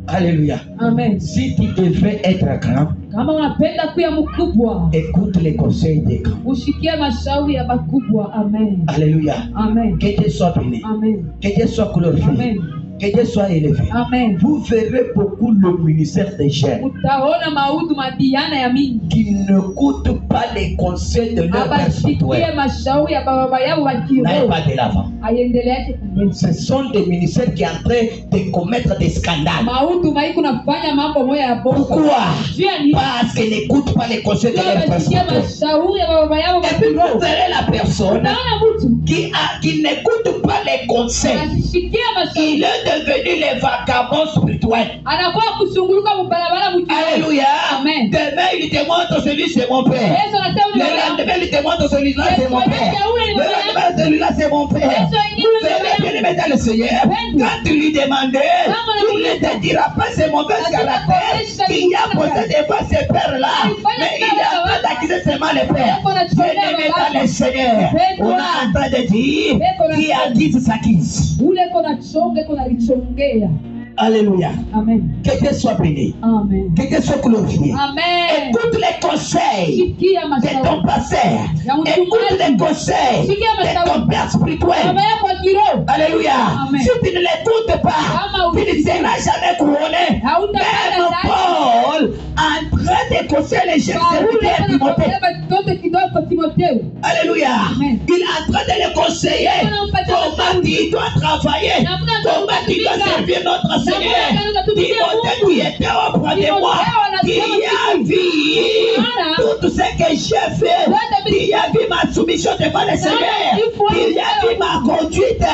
Alléluia. Amen. Si tu devrais être grand, Kama unapenda kuwa mkubwa, écoute les conseils des grands. Ushikie mashauri ya bakubwa. Amen. Alléluia. Amen. Que Dieu soit béni. Amen. Que Dieu soit glorifié. Amen. Que Dieu soit élevé. Amen. Vous verrez beaucoup le ministère des jeunes Utaona maudu madiana ya mingi qui n'écoutent pas les conseils de leur père spirituel. Mashauri ya baba yao wa kiroho. N'aille pas de l'avant. Aiendeleaje kumbele. Ce sont des ministères qui sont en train de commettre des scandales. Maudu maiko nafanya mambo moya ya bongo. Pourquoi? Parce qu'ils n'écoutent pas les conseils de leur père spirituel. Mashauri ya baba yao wa Et puis kiroho. vous verrez la personne qui n'écoute pas les conseils. Il est devenu les vagabonds spirituels. Alléluia. Amen. Demain, il te montre celui, c'est mon père. Le lendemain, il te montre celui-là, c'est mon père. Le lendemain, celui-là, c'est mon père. Vous verrez bien aimé dans le Seigneur. Quand tu lui demandais, il ne te dira pas c'est mon père caractère qui a possédé pas ces pères-là. Mais il est en train d'accuser seulement les pères. Bien-aimé dans le Seigneur. On est en train de dire qui acquise s'acquise. Alléluia. Amen. Que Dieu soit béni. Amen. Que Dieu soit glorifié. Amen. Écoute les conseils de ton pasteur. Écoute les conseils de ton père spirituel. Alléluia. Amen. Si tu ne l'écoutes pas, tu ne seras jamais couronné. Même Paul, en train de conseiller les jeunes serviteurs Timothée. Alléluia. Amen. Il est en train de les conseiller. Comment tu dois travailler. Comment tu dois servir notre Seigneur. Timothée, tu étais auprès de moi. Tu as vu tout ce que j'ai fait. Tu as vu ma soumission devant le Seigneur. Tu as vu ma conduite.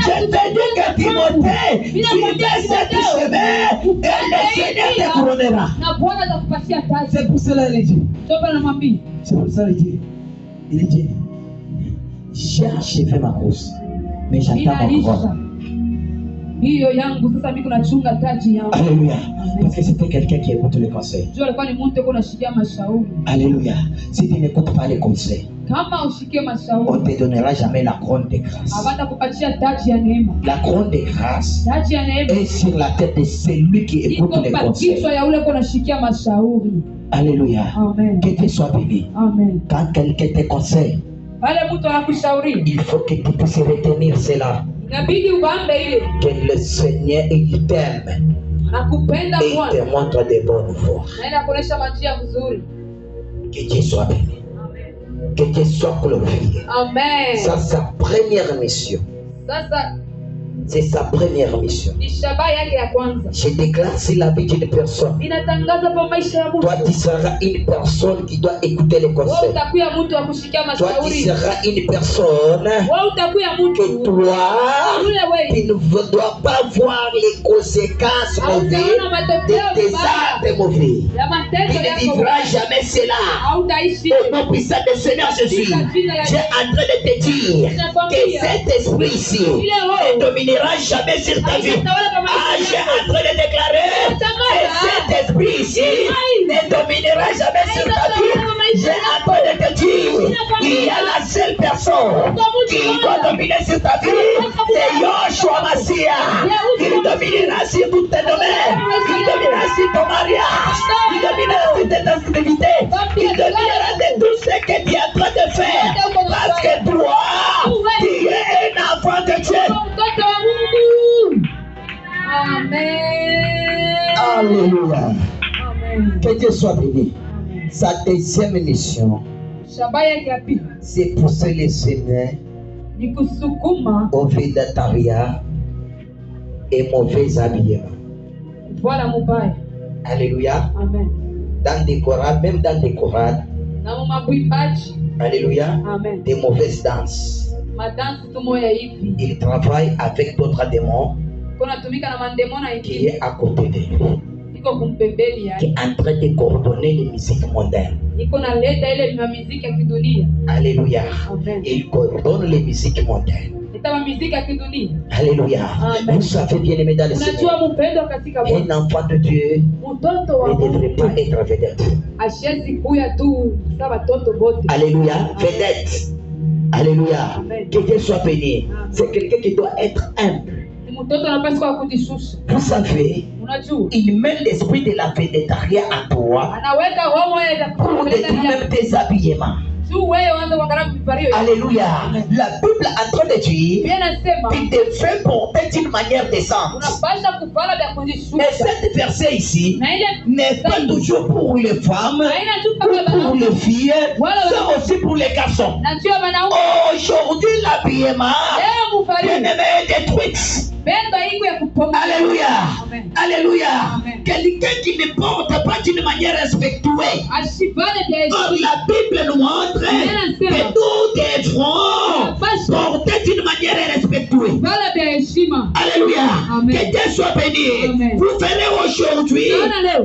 Je te dis que Timothée, tu fais cette chemin et le Seigneur te couronnera. C'est pour cela qu'il dit. C'est pour ça qu'il dit. Il dit, j'ai achevé ma course, mais j'attends ma couronne. Alléluia. Parce que c'était quelqu'un qui écoute les conseils. Alléluia. Si tu n'écoutes pas les conseils, on ne te donnera jamais la couronne de grâce. La couronne de grâce est sur la tête de celui qui écoute les conseils. Alléluia. Amen. Que Dieu soit béni. Amen. Quand quelqu'un te conseille, il faut que tu puisses retenir cela. Que le Seigneur il t'aime et il te montre des bonnes voies. Que Dieu soit béni. Que Dieu soit glorifié. Amen. Ça, c'est sa première mission. C'est sa première mission. Je déclare sur la vie d'une personne. Toi, tu seras une personne qui doit écouter les conseils. Toi, tu seras une personne que toi, tu ne dois pas voir les conséquences mauvaises de tes actes mauvais. Tu ne vivras jamais cela. Au nom puissant du Seigneur Jésus, j'ai en train de te dire que cet esprit-ci ne dominera jamais sur ta vie. J'ai en train de déclarer que cet esprit-ci ne dominera jamais sur ta vie. J'ai en train de te dire, il y a la seule personne qui doit dominer sur ta vie, c'est Yoshua Massia. Il dominera sur toutes tes domaines. Il dominera sur ton mariage. Il dominera sur tes activités. Il dominera de tout ce que tu es en train de faire. Parce que toi, tu es un enfant de Dieu. Amen. Alléluia. Amen. Que Dieu soit béni. Sa deuxième mission, c'est pousser les semaines au védataria et mauvais habillement. Voilà mubaya. Alléluia. Amen. Dans des chorales, même dans des chorales. Alléluia. Amen. Des mauvaises danses. Il travaille avec d'autres démons qui est à côté de lui, qui est en train de coordonner les musiques mondaines. Alléluia. Amen. Il coordonne les musiques mondaines. Alléluia. Amen. Vous savez bien aimé dans le Seigneur, un enfant de Dieu ne devrait pas être vedette. Alléluia. Vedette. Alléluia. Amen. Que Dieu soit béni. C'est quelqu'un qui doit être humble. Vous savez, il met l'esprit de la végétarien à toi pour détruire même tes habillements. Alléluia. La Bible est en train de dire qu'il devait porter d'une manière décente. Et cet verset ici n'est pas toujours pour les femmes ou pour les filles, c'est aussi pour les garçons. Aujourd'hui, l'habillement est détruit. Alléluia. Alléluia. Quelqu'un qui ne porte pas d'une manière respectueuse. Or, la Bible nous montre que nous devrons porter d'une manière respectueuse. Alléluia. Que Dieu soit béni. Vous verrez aujourd'hui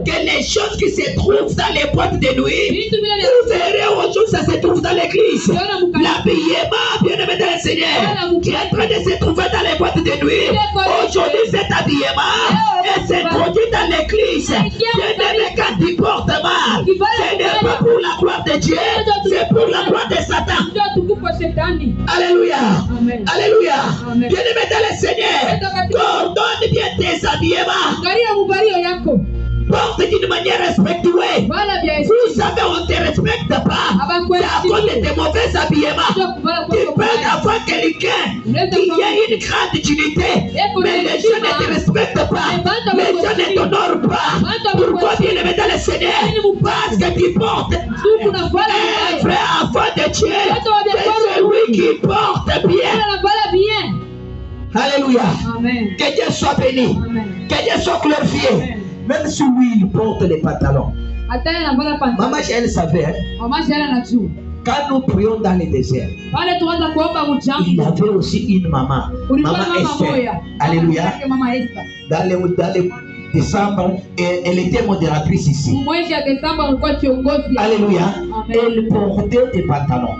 que les choses qui se trouvent dans les boîtes de nuit, vous verrez aujourd'hui ça se trouve dans l'église. L'habillement, bien-aimé dans le Seigneur, qui est en train de se trouver dans les boîtes de nuit. Aujourd'hui, cet habillement se produit dans l'église. Bien-aimé, quand il porte mal, ce n'est pas pour la gloire de Dieu, c'est pour la gloire de Satan. Alléluia. Alléluia. Bien-aimé dans le Seigneur, coordonne bien tes habillements. Porte d'une manière respectueuse. Vous savez, on ne te respecte pas. C'est à cause de tes mauvais habillements. Tu peux avoir quelqu'un qui a une grande dignité, mais les gens ne te respectent pas. Les gens ne t'honorent pas. Pourquoi bien aimé dans le Seigneur? Parce que tu portes un vrai enfant de Dieu. C'est celui qui porte bien. Alléluia. Que Dieu soit béni. Que Dieu soit glorifié. Même si lui, il porte les pantalons. Maman, elle savait. Quand nous prions dans le désert, il y avait aussi une maman. Maman Esther. Alléluia. Dans le décembre, elle était modératrice ici. Alléluia. Elle portait des pantalons.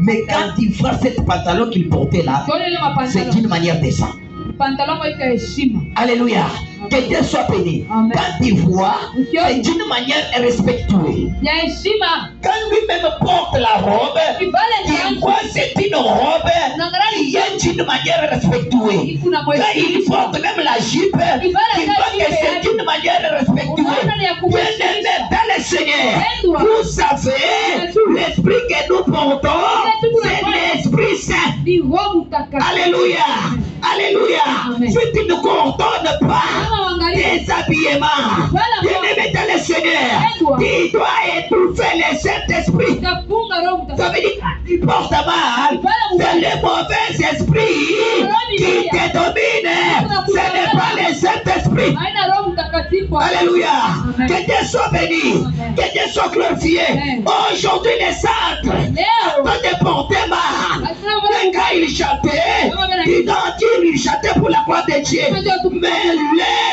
Mais quand il voit cette pantalon qu'il portait là, c'est d'une manière décente. Alléluia. Que Dieu soit béni. Quand il voit, c'est d'une manière respectueuse. Quand lui-même porte la robe, il voit c'est une robe qui est d'une manière respectueuse. Quand il porte même la jupe, il voit que c'est d'une manière respectueuse. Bien-aimé dans le Seigneur, vous savez, l'esprit que nous portons, c'est l'Esprit Saint. Alléluia. Alléluia. Si tu ne coordonnes pas tes habillements, bien-aimé dans le Seigneur, tu dois étouffer le Saint-Esprit. Ça veut dire que tu portes mal, c'est le mauvais esprit qui te domine. Ce n'est pas le Saint-Esprit. Alléluia. Que Dieu soit béni. Que Dieu soit glorifié. Aujourd'hui, les centres sont de porter mal. Et quand ils chantaient, ils chantaient pour la gloire de Dieu. Mais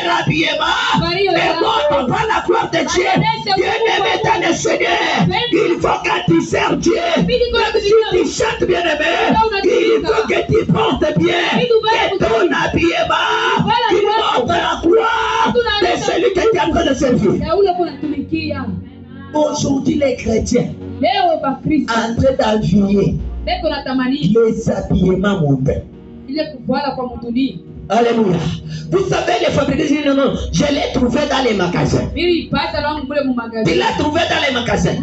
leur habillement ne montre pas la gloire de Dieu. Bien-aimé dans le Seigneur, il faut que tu sers Dieu. Même si tu chantes bien-aimé, il faut que tu portes bien. Que ton habillement, il montre la gloire de celui que tu es en train de servir. Aujourd'hui, les chrétiens en train d'envier les habillements mondains. Alléluia. Vous savez, les fabricants disent non, je l'ai trouvé dans les magasins. Il l'a trouvé dans les magasins.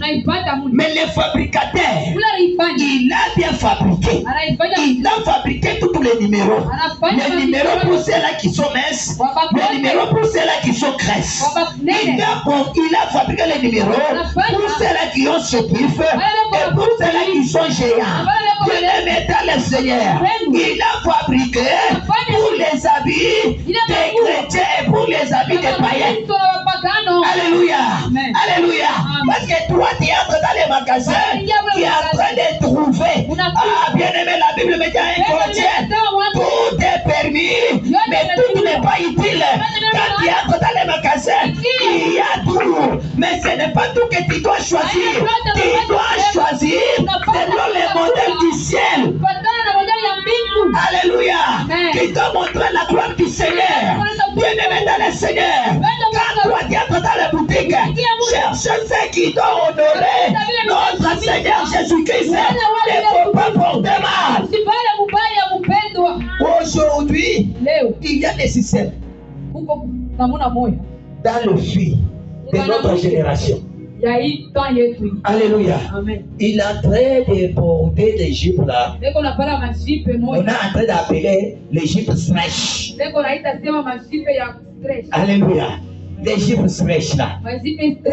Mais les fabricateurs, il a bien fabriqué. Il a fabriqué tous les numéros. Les numéros pour ceux-là qui sont minces, les numéros pour ceux-là qui sont graisses. Il a fabriqué les numéros pour ceux-là qui ont ce pif et pour ceux-là qui sont géants. Bien-aimé dans le Seigneur, il a fabriqué pour les habits des chrétiens et pour les habits des païens. Alléluia. Alléluia. Parce que toi, tu entres dans les magasins, tu es en train de trouver. Ah, bien-aimé, la Bible me dit à un Corinthien, tout est permis, mais tout n'est pas utile. Quand tu entres dans les magasins, il y a tout. Mais ce n'est pas tout que tu dois choisir. Tu dois choisir selon les modèles du ciel. Alléluia. Qui doit montrer la gloire du Seigneur. Bien-aimé dans le Seigneur. Quand toi tu entres dans la boutique, cherche ceux qui doivent honorer notre Seigneur Jésus-Christ. Ne faut pas porter mal. Aujourd'hui, il y a des systèmes dans le fil de notre génération. Alléluia. Amen. Il est en train de porter l'Égypte là. On est en train d'appeler l'Égypte stretch. Alléluia. L'Égypte stretch là. Est-ce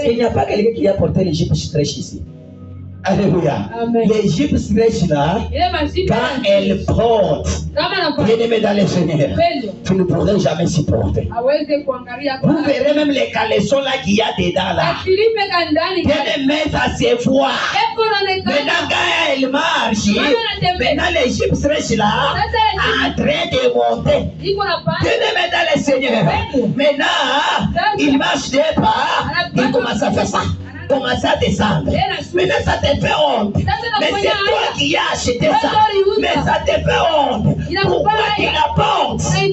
qu'il n'y a pas quelqu'un qui a porté l'Égypte stretch ici? Alléluia. L'Égypte stretch là, quand elle porte, bien-aimé dans le Seigneur, tu ne pourrais jamais supporter. Vous verrez même les caleçons là qu'il y a dedans là. Bien-aimé, ça se voit. Maintenant, quand elle marche, maintenant l'Égypte stretch là, en train de monter. Bien-aimé dans le Seigneur, maintenant, il marche des pas, il commence à faire ça. Commence à descendre. Maintenant, ça te fait honte. Mais c'est toi qui as acheté ça. Mais ça te fait honte. Pourquoi tu la portes? Il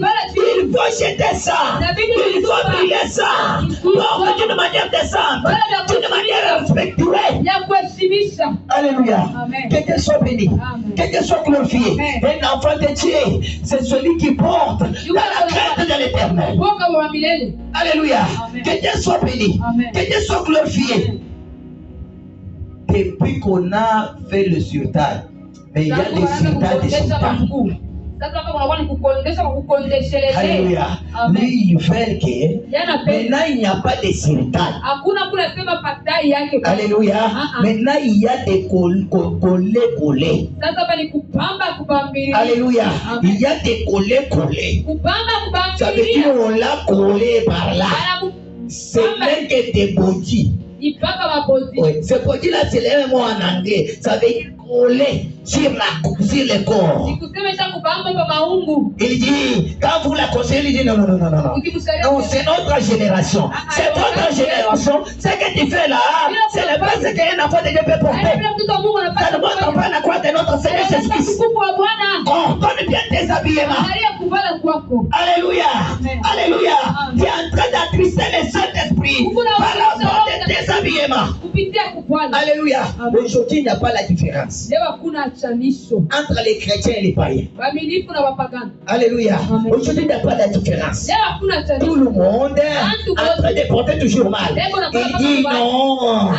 faut jeter ça. Il faut brûler ça. Donc, d'une manière décente, d'une manière respectueuse. Alléluia. Que Dieu soit béni. Que Dieu soit glorifié. Un enfant de Dieu, c'est celui qui porte dans la crainte de l'Éternel. Alléluia. Que Dieu soit béni. Que Dieu soit glorifié. Depuis qu'on a fait le surtage, mais il y a des surtages de surtage. Alléluia. Lui, il fait que maintenant il n'y a pas de surtage. Alléluia. Maintenant il y a des collés. Alléluia. Il y a des collés. Ça veut dire qu'on l'a collé par là. Ce n'est que des body. Oui, ce body-là, c'est le mot en anglais. Ça veut dire coller sur le corps. Il dit, quand vous la conseillez, il dit non. Non, c'est notre génération. C'est votre génération. Ce que tu fais là, c'est le base qu'un enfant de Dieu peut porter. Ça ne montre pas la croix de notre Seigneur Jésus-Christ. Donne bien tes habillements. Alléluia. Alléluia. Tu es en train d'attrister le Saint-Esprit par la porte de tes habillements. Alléluia. Aujourd'hui, il n'y a pas la différence entre les chrétiens et les païens. Alléluia. Aujourd'hui, il n'y a pas de différence. Tout le monde est en train de porter toujours mal. Il dit non.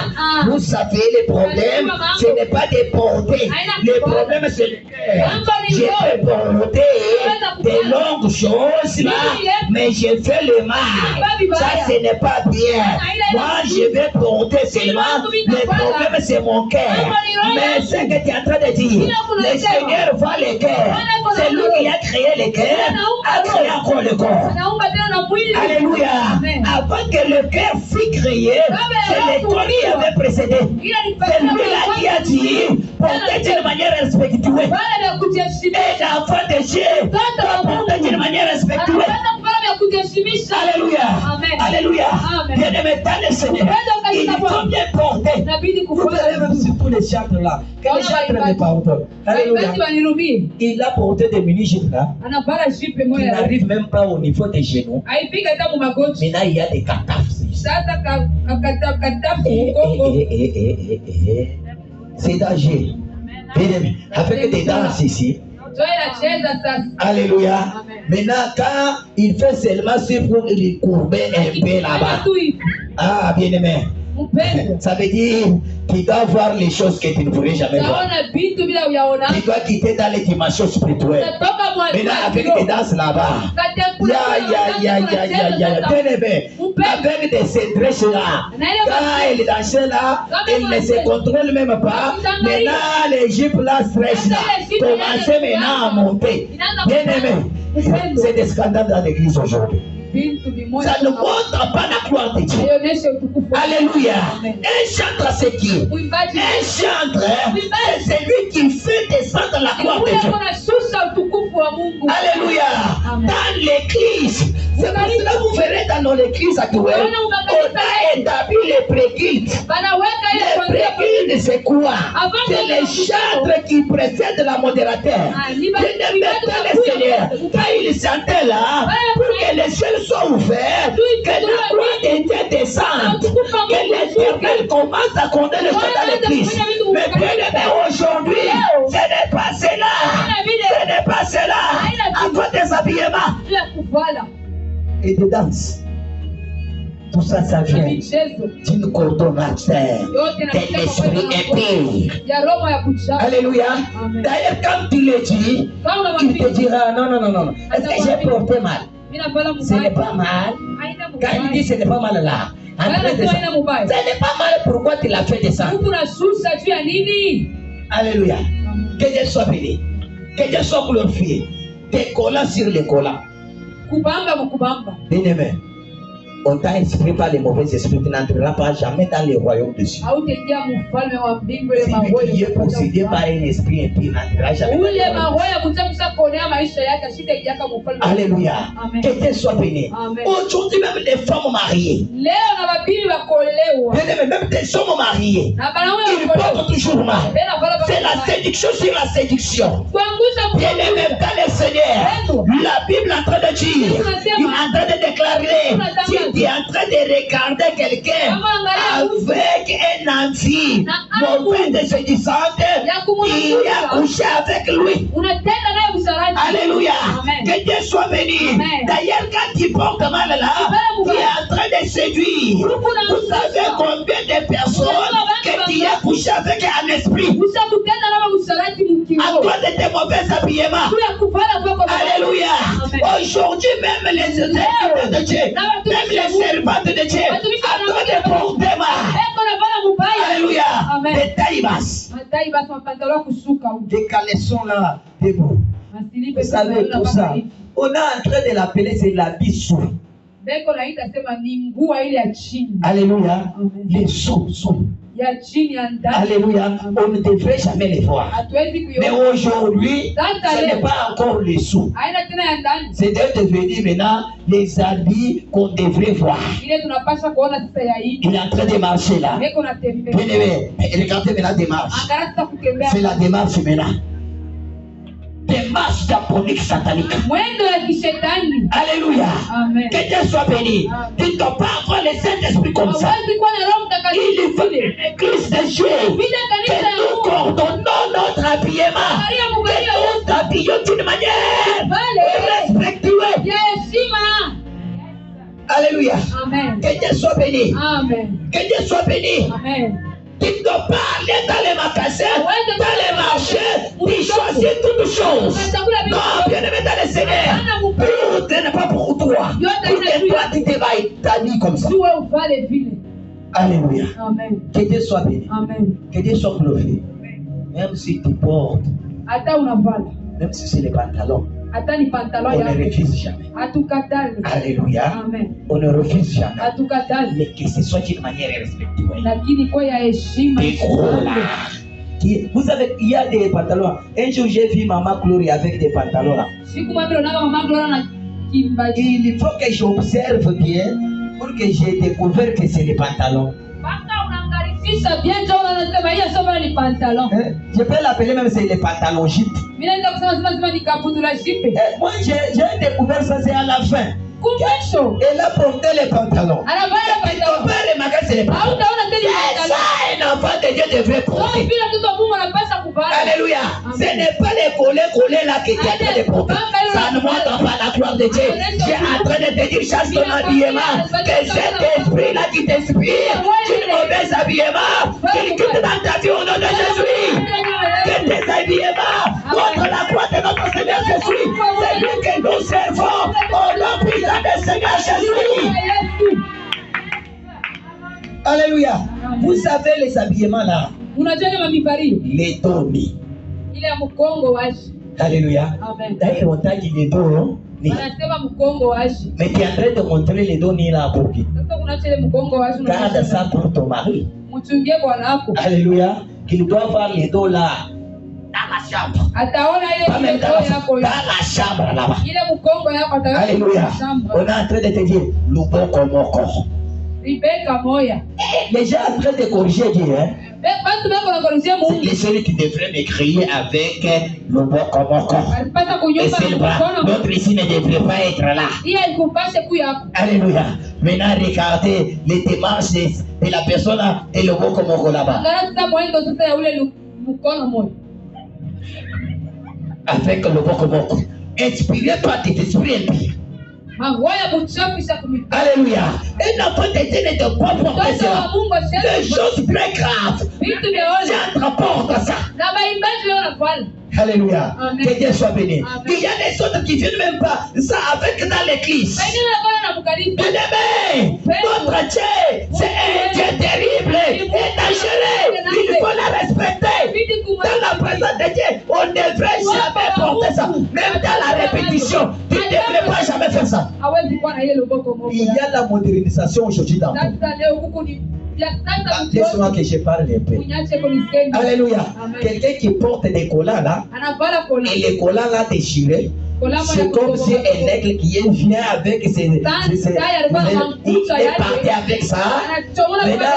Vous savez, les problèmes, ce n'est pas de porter. Le problème, c'est le cœur. Je peux porter des longues choses là, mais je fais le mal. Ça, ce n'est pas bien. Moi, je vais porter seulement. Le problème, c'est mon cœur. Mais ce que tu es en train de dire, le Seigneur voit le cœur. C'est lui qui a créé le cœur, a créé encore le corps. Alléluia. Avant que le cœur fût créé, c'est le corps qui avait précédé. C'est lui-là qui a dit, porter d'une manière respectueuse. Et l'enfant de Dieu doit porter d'une manière respectueuse. Alléluia. Alléluia. Bien-aimé dans le Seigneur, il faut bien porter. Vous verrez même sur tous les chantres là. Quand les chantres ne pardonnent. Alléluia. Il a porté des mini-jupes là. Il n'arrive même pas au niveau des genoux. Maintenant, il y a des cataphes. C'est d'âger. Bien-aimé. Avec des danses ici. Alléluia. Maintenant, quand il fait seulement ce pour il courber un peu là-bas. Ah, bien-aimé. Ça veut dire qu'il doit voir les choses que tu ne pourrais jamais voir. Tu dois quitter dans les dimensions spirituelles. Maintenant, avec des danses là-bas. Bien-aimé. Avec des cendrèches là. Quand il danse là, il ne se contrôle même pas. Maintenant, l'Égypte là, stress là. Commencez maintenant à monter. Bien-aimé. C'est des scandales dans l'église aujourd'hui. Ça ne montre pas la gloire de Dieu. Alléluia. Un chantre, c'est qui? Un chantre, c'est celui qui fait descendre la gloire de Dieu. Alléluia. Dans l'église, c'est pour cela que vous verrez dans l'église actuelle, on a établi les pré-guildes. Les pré-guildes, c'est quoi? C'est les chantres qui précèdent la modérateur. Le Seigneur, quand il chantait là, pour que les cieux soient ouverts, que la gloire de Dieu descende, que l'Éternel commence à condamner le chant dans l'église. Mais bien-aimé, aujourd'hui, ce n'est pas cela. Ce n'est pas cela. Avant déshabillement et de danse. Tout ça, ça vient d'une coordonnation de l'esprit impur. Alléluia. D'ailleurs, quand tu le dis, tu te diras non. Est-ce que j'ai porté mal? Ce n'est pas mal. Quand il dit ce n'est pas mal là, ce n'est pas mal, pourquoi tu l'as fait descendre? Alléluia. Que Dieu soit béni. Que Dieu soit glorifié. Des collants sur les collants. Bien-aimé. On t'a inspiré par les mauvais esprits, tu n'entreras pas jamais dans le royaume de Dieu. Si tu es possédé par un esprit impur, tu n'entreras jamais dans le royaume. Alléluia. Que Dieu soit béni. Aujourd'hui, même les femmes mariées, même des hommes mariés, ils portent toujours mal. C'est la séduction sur la séduction. Bien-aimé dans le Seigneur, la Bible est en train de dire, il est en train de déclarer, tu es en train de regarder quelqu'un avec un envie mauvaise et séduisante, il a couché avec lui. Alléluia. Que Dieu soit béni. D'ailleurs, quand tu portes mal là, tu es en train de séduire. Vous savez combien de personnes que tu as couché avec un esprit à cause de tes mauvais habillements. Alléluia. Aujourd'hui, même les serviteurs de Dieu, même les servantes de Dieu, à cause de porter mal. Alléluia. Des tailles basses. Des caleçons là, des beaux. Vous savez tout ça. On est en train de l'appeler, c'est la bissou. Alléluia. Les sous. Alléluia. On ne devrait jamais les voir. Mais aujourd'hui, ce n'est pas encore les sous. C'est devenu maintenant les habits qu'on devrait voir. Il est en train de marcher là. Regardez maintenant la démarche. C'est la démarche maintenant. Démarche diabolique satanique. Alléluia. Amen. Que Dieu soit béni. Tu ne dois pas avoir le Saint-Esprit comme ça. Il faut l'église de Dieu. Que nous coordonnons notre habillement. Que nous t'habillons d'une manière respectueuse. Alléluia. Amen. Que Dieu soit béni. Amen. Que Dieu soit béni. Amen. Tu ne dois pas aller dans les magasins, dans les marchés, tu choisis toutes choses. Non, bien aimé dans le Seigneur. Tout n'est pas pour toi. Pour que toi, tu te vas établir comme ça. Alléluia. Amen. Que Dieu soit béni. Amen. Que Dieu soit glorifié. Même si tu portes, même si c'est les pantalons, on ne refuse jamais. Alléluia. Amen. On ne refuse jamais. Mais que ce soit d'une manière respectueuse. Des gros là. Vous savez, il y a des pantalons. Un jour, j'ai vu Maman Glory avec des pantalons là. Il faut que j'observe bien pour que j'ai découvert que c'est les pantalons. Je peux l'appeler même c'est les pantalons gîtes. Moi j'ai découvert ça c'est à la fin. Elle a porté les pantalons. Tu peux pas remarquer c'est les pantalons. C'est ça un enfant de Dieu devrait porter. Alléluia. Ce n'est pas les collés là que tu es en train de porter. Ça ne montre pas la gloire de Dieu. J'ai en train de te dire chasse ton habillement. Que cet esprit là qui t'inspire d'une mauvaise habillement, qu'il quitte dans ta vie au nom de Jésus. Que tes habillements contre la croix de notre Seigneur Jésus. C'est lui que nous servons au nom puissant de Seigneur Jésus. Alléluia. Vous savez les habillements là. Les doni. Alléluia. D'ailleurs, on t'a dit les dons. Mais tu es en train de montrer les dons là pour qui? Garde ça pour ton mari. Alléluia. Qu'il doit voir les dons là. Dans la chambre. Pas même dans la chambre là-bas. Alléluia. On est en train de te dire, Lubo Komoko. Les gens sont en train de corriger Dieu. C'est celui qui devrait m'écrire avec le bon Komoko. Et c'est le bras. L'autre ici ne devrait pas être là. Alléluia. Maintenant, regardez les démarches de la personne et le bon Komoko là-bas. Avec le bon Komoko. inspiré par des esprits impurs. Alléluia. Un enfant de Dieu ne doit pas porter cela. Les choses très graves. Tu rapportes à ça. Alléluia. Que Dieu soit béni. Il y a des autres qui ne viennent même pas ça avec dans l'église. Bien-aimé, notre Dieu, c'est un Dieu terrible et dangereux. Il faut la respecter. Dans la présence de Dieu, on ne devrait jamais porter ça. Même dans la répétition, tu ne devrais pas jamais faire ça. Il y a la modernisation aujourd'hui dans le monde. Laisse-moi que je parle un peu. Alléluia. Quelqu'un qui porte des collants là, et les collants là déchirés, c'est comme si un aigle qui vient avec ses il est parti avec ça. Maintenant,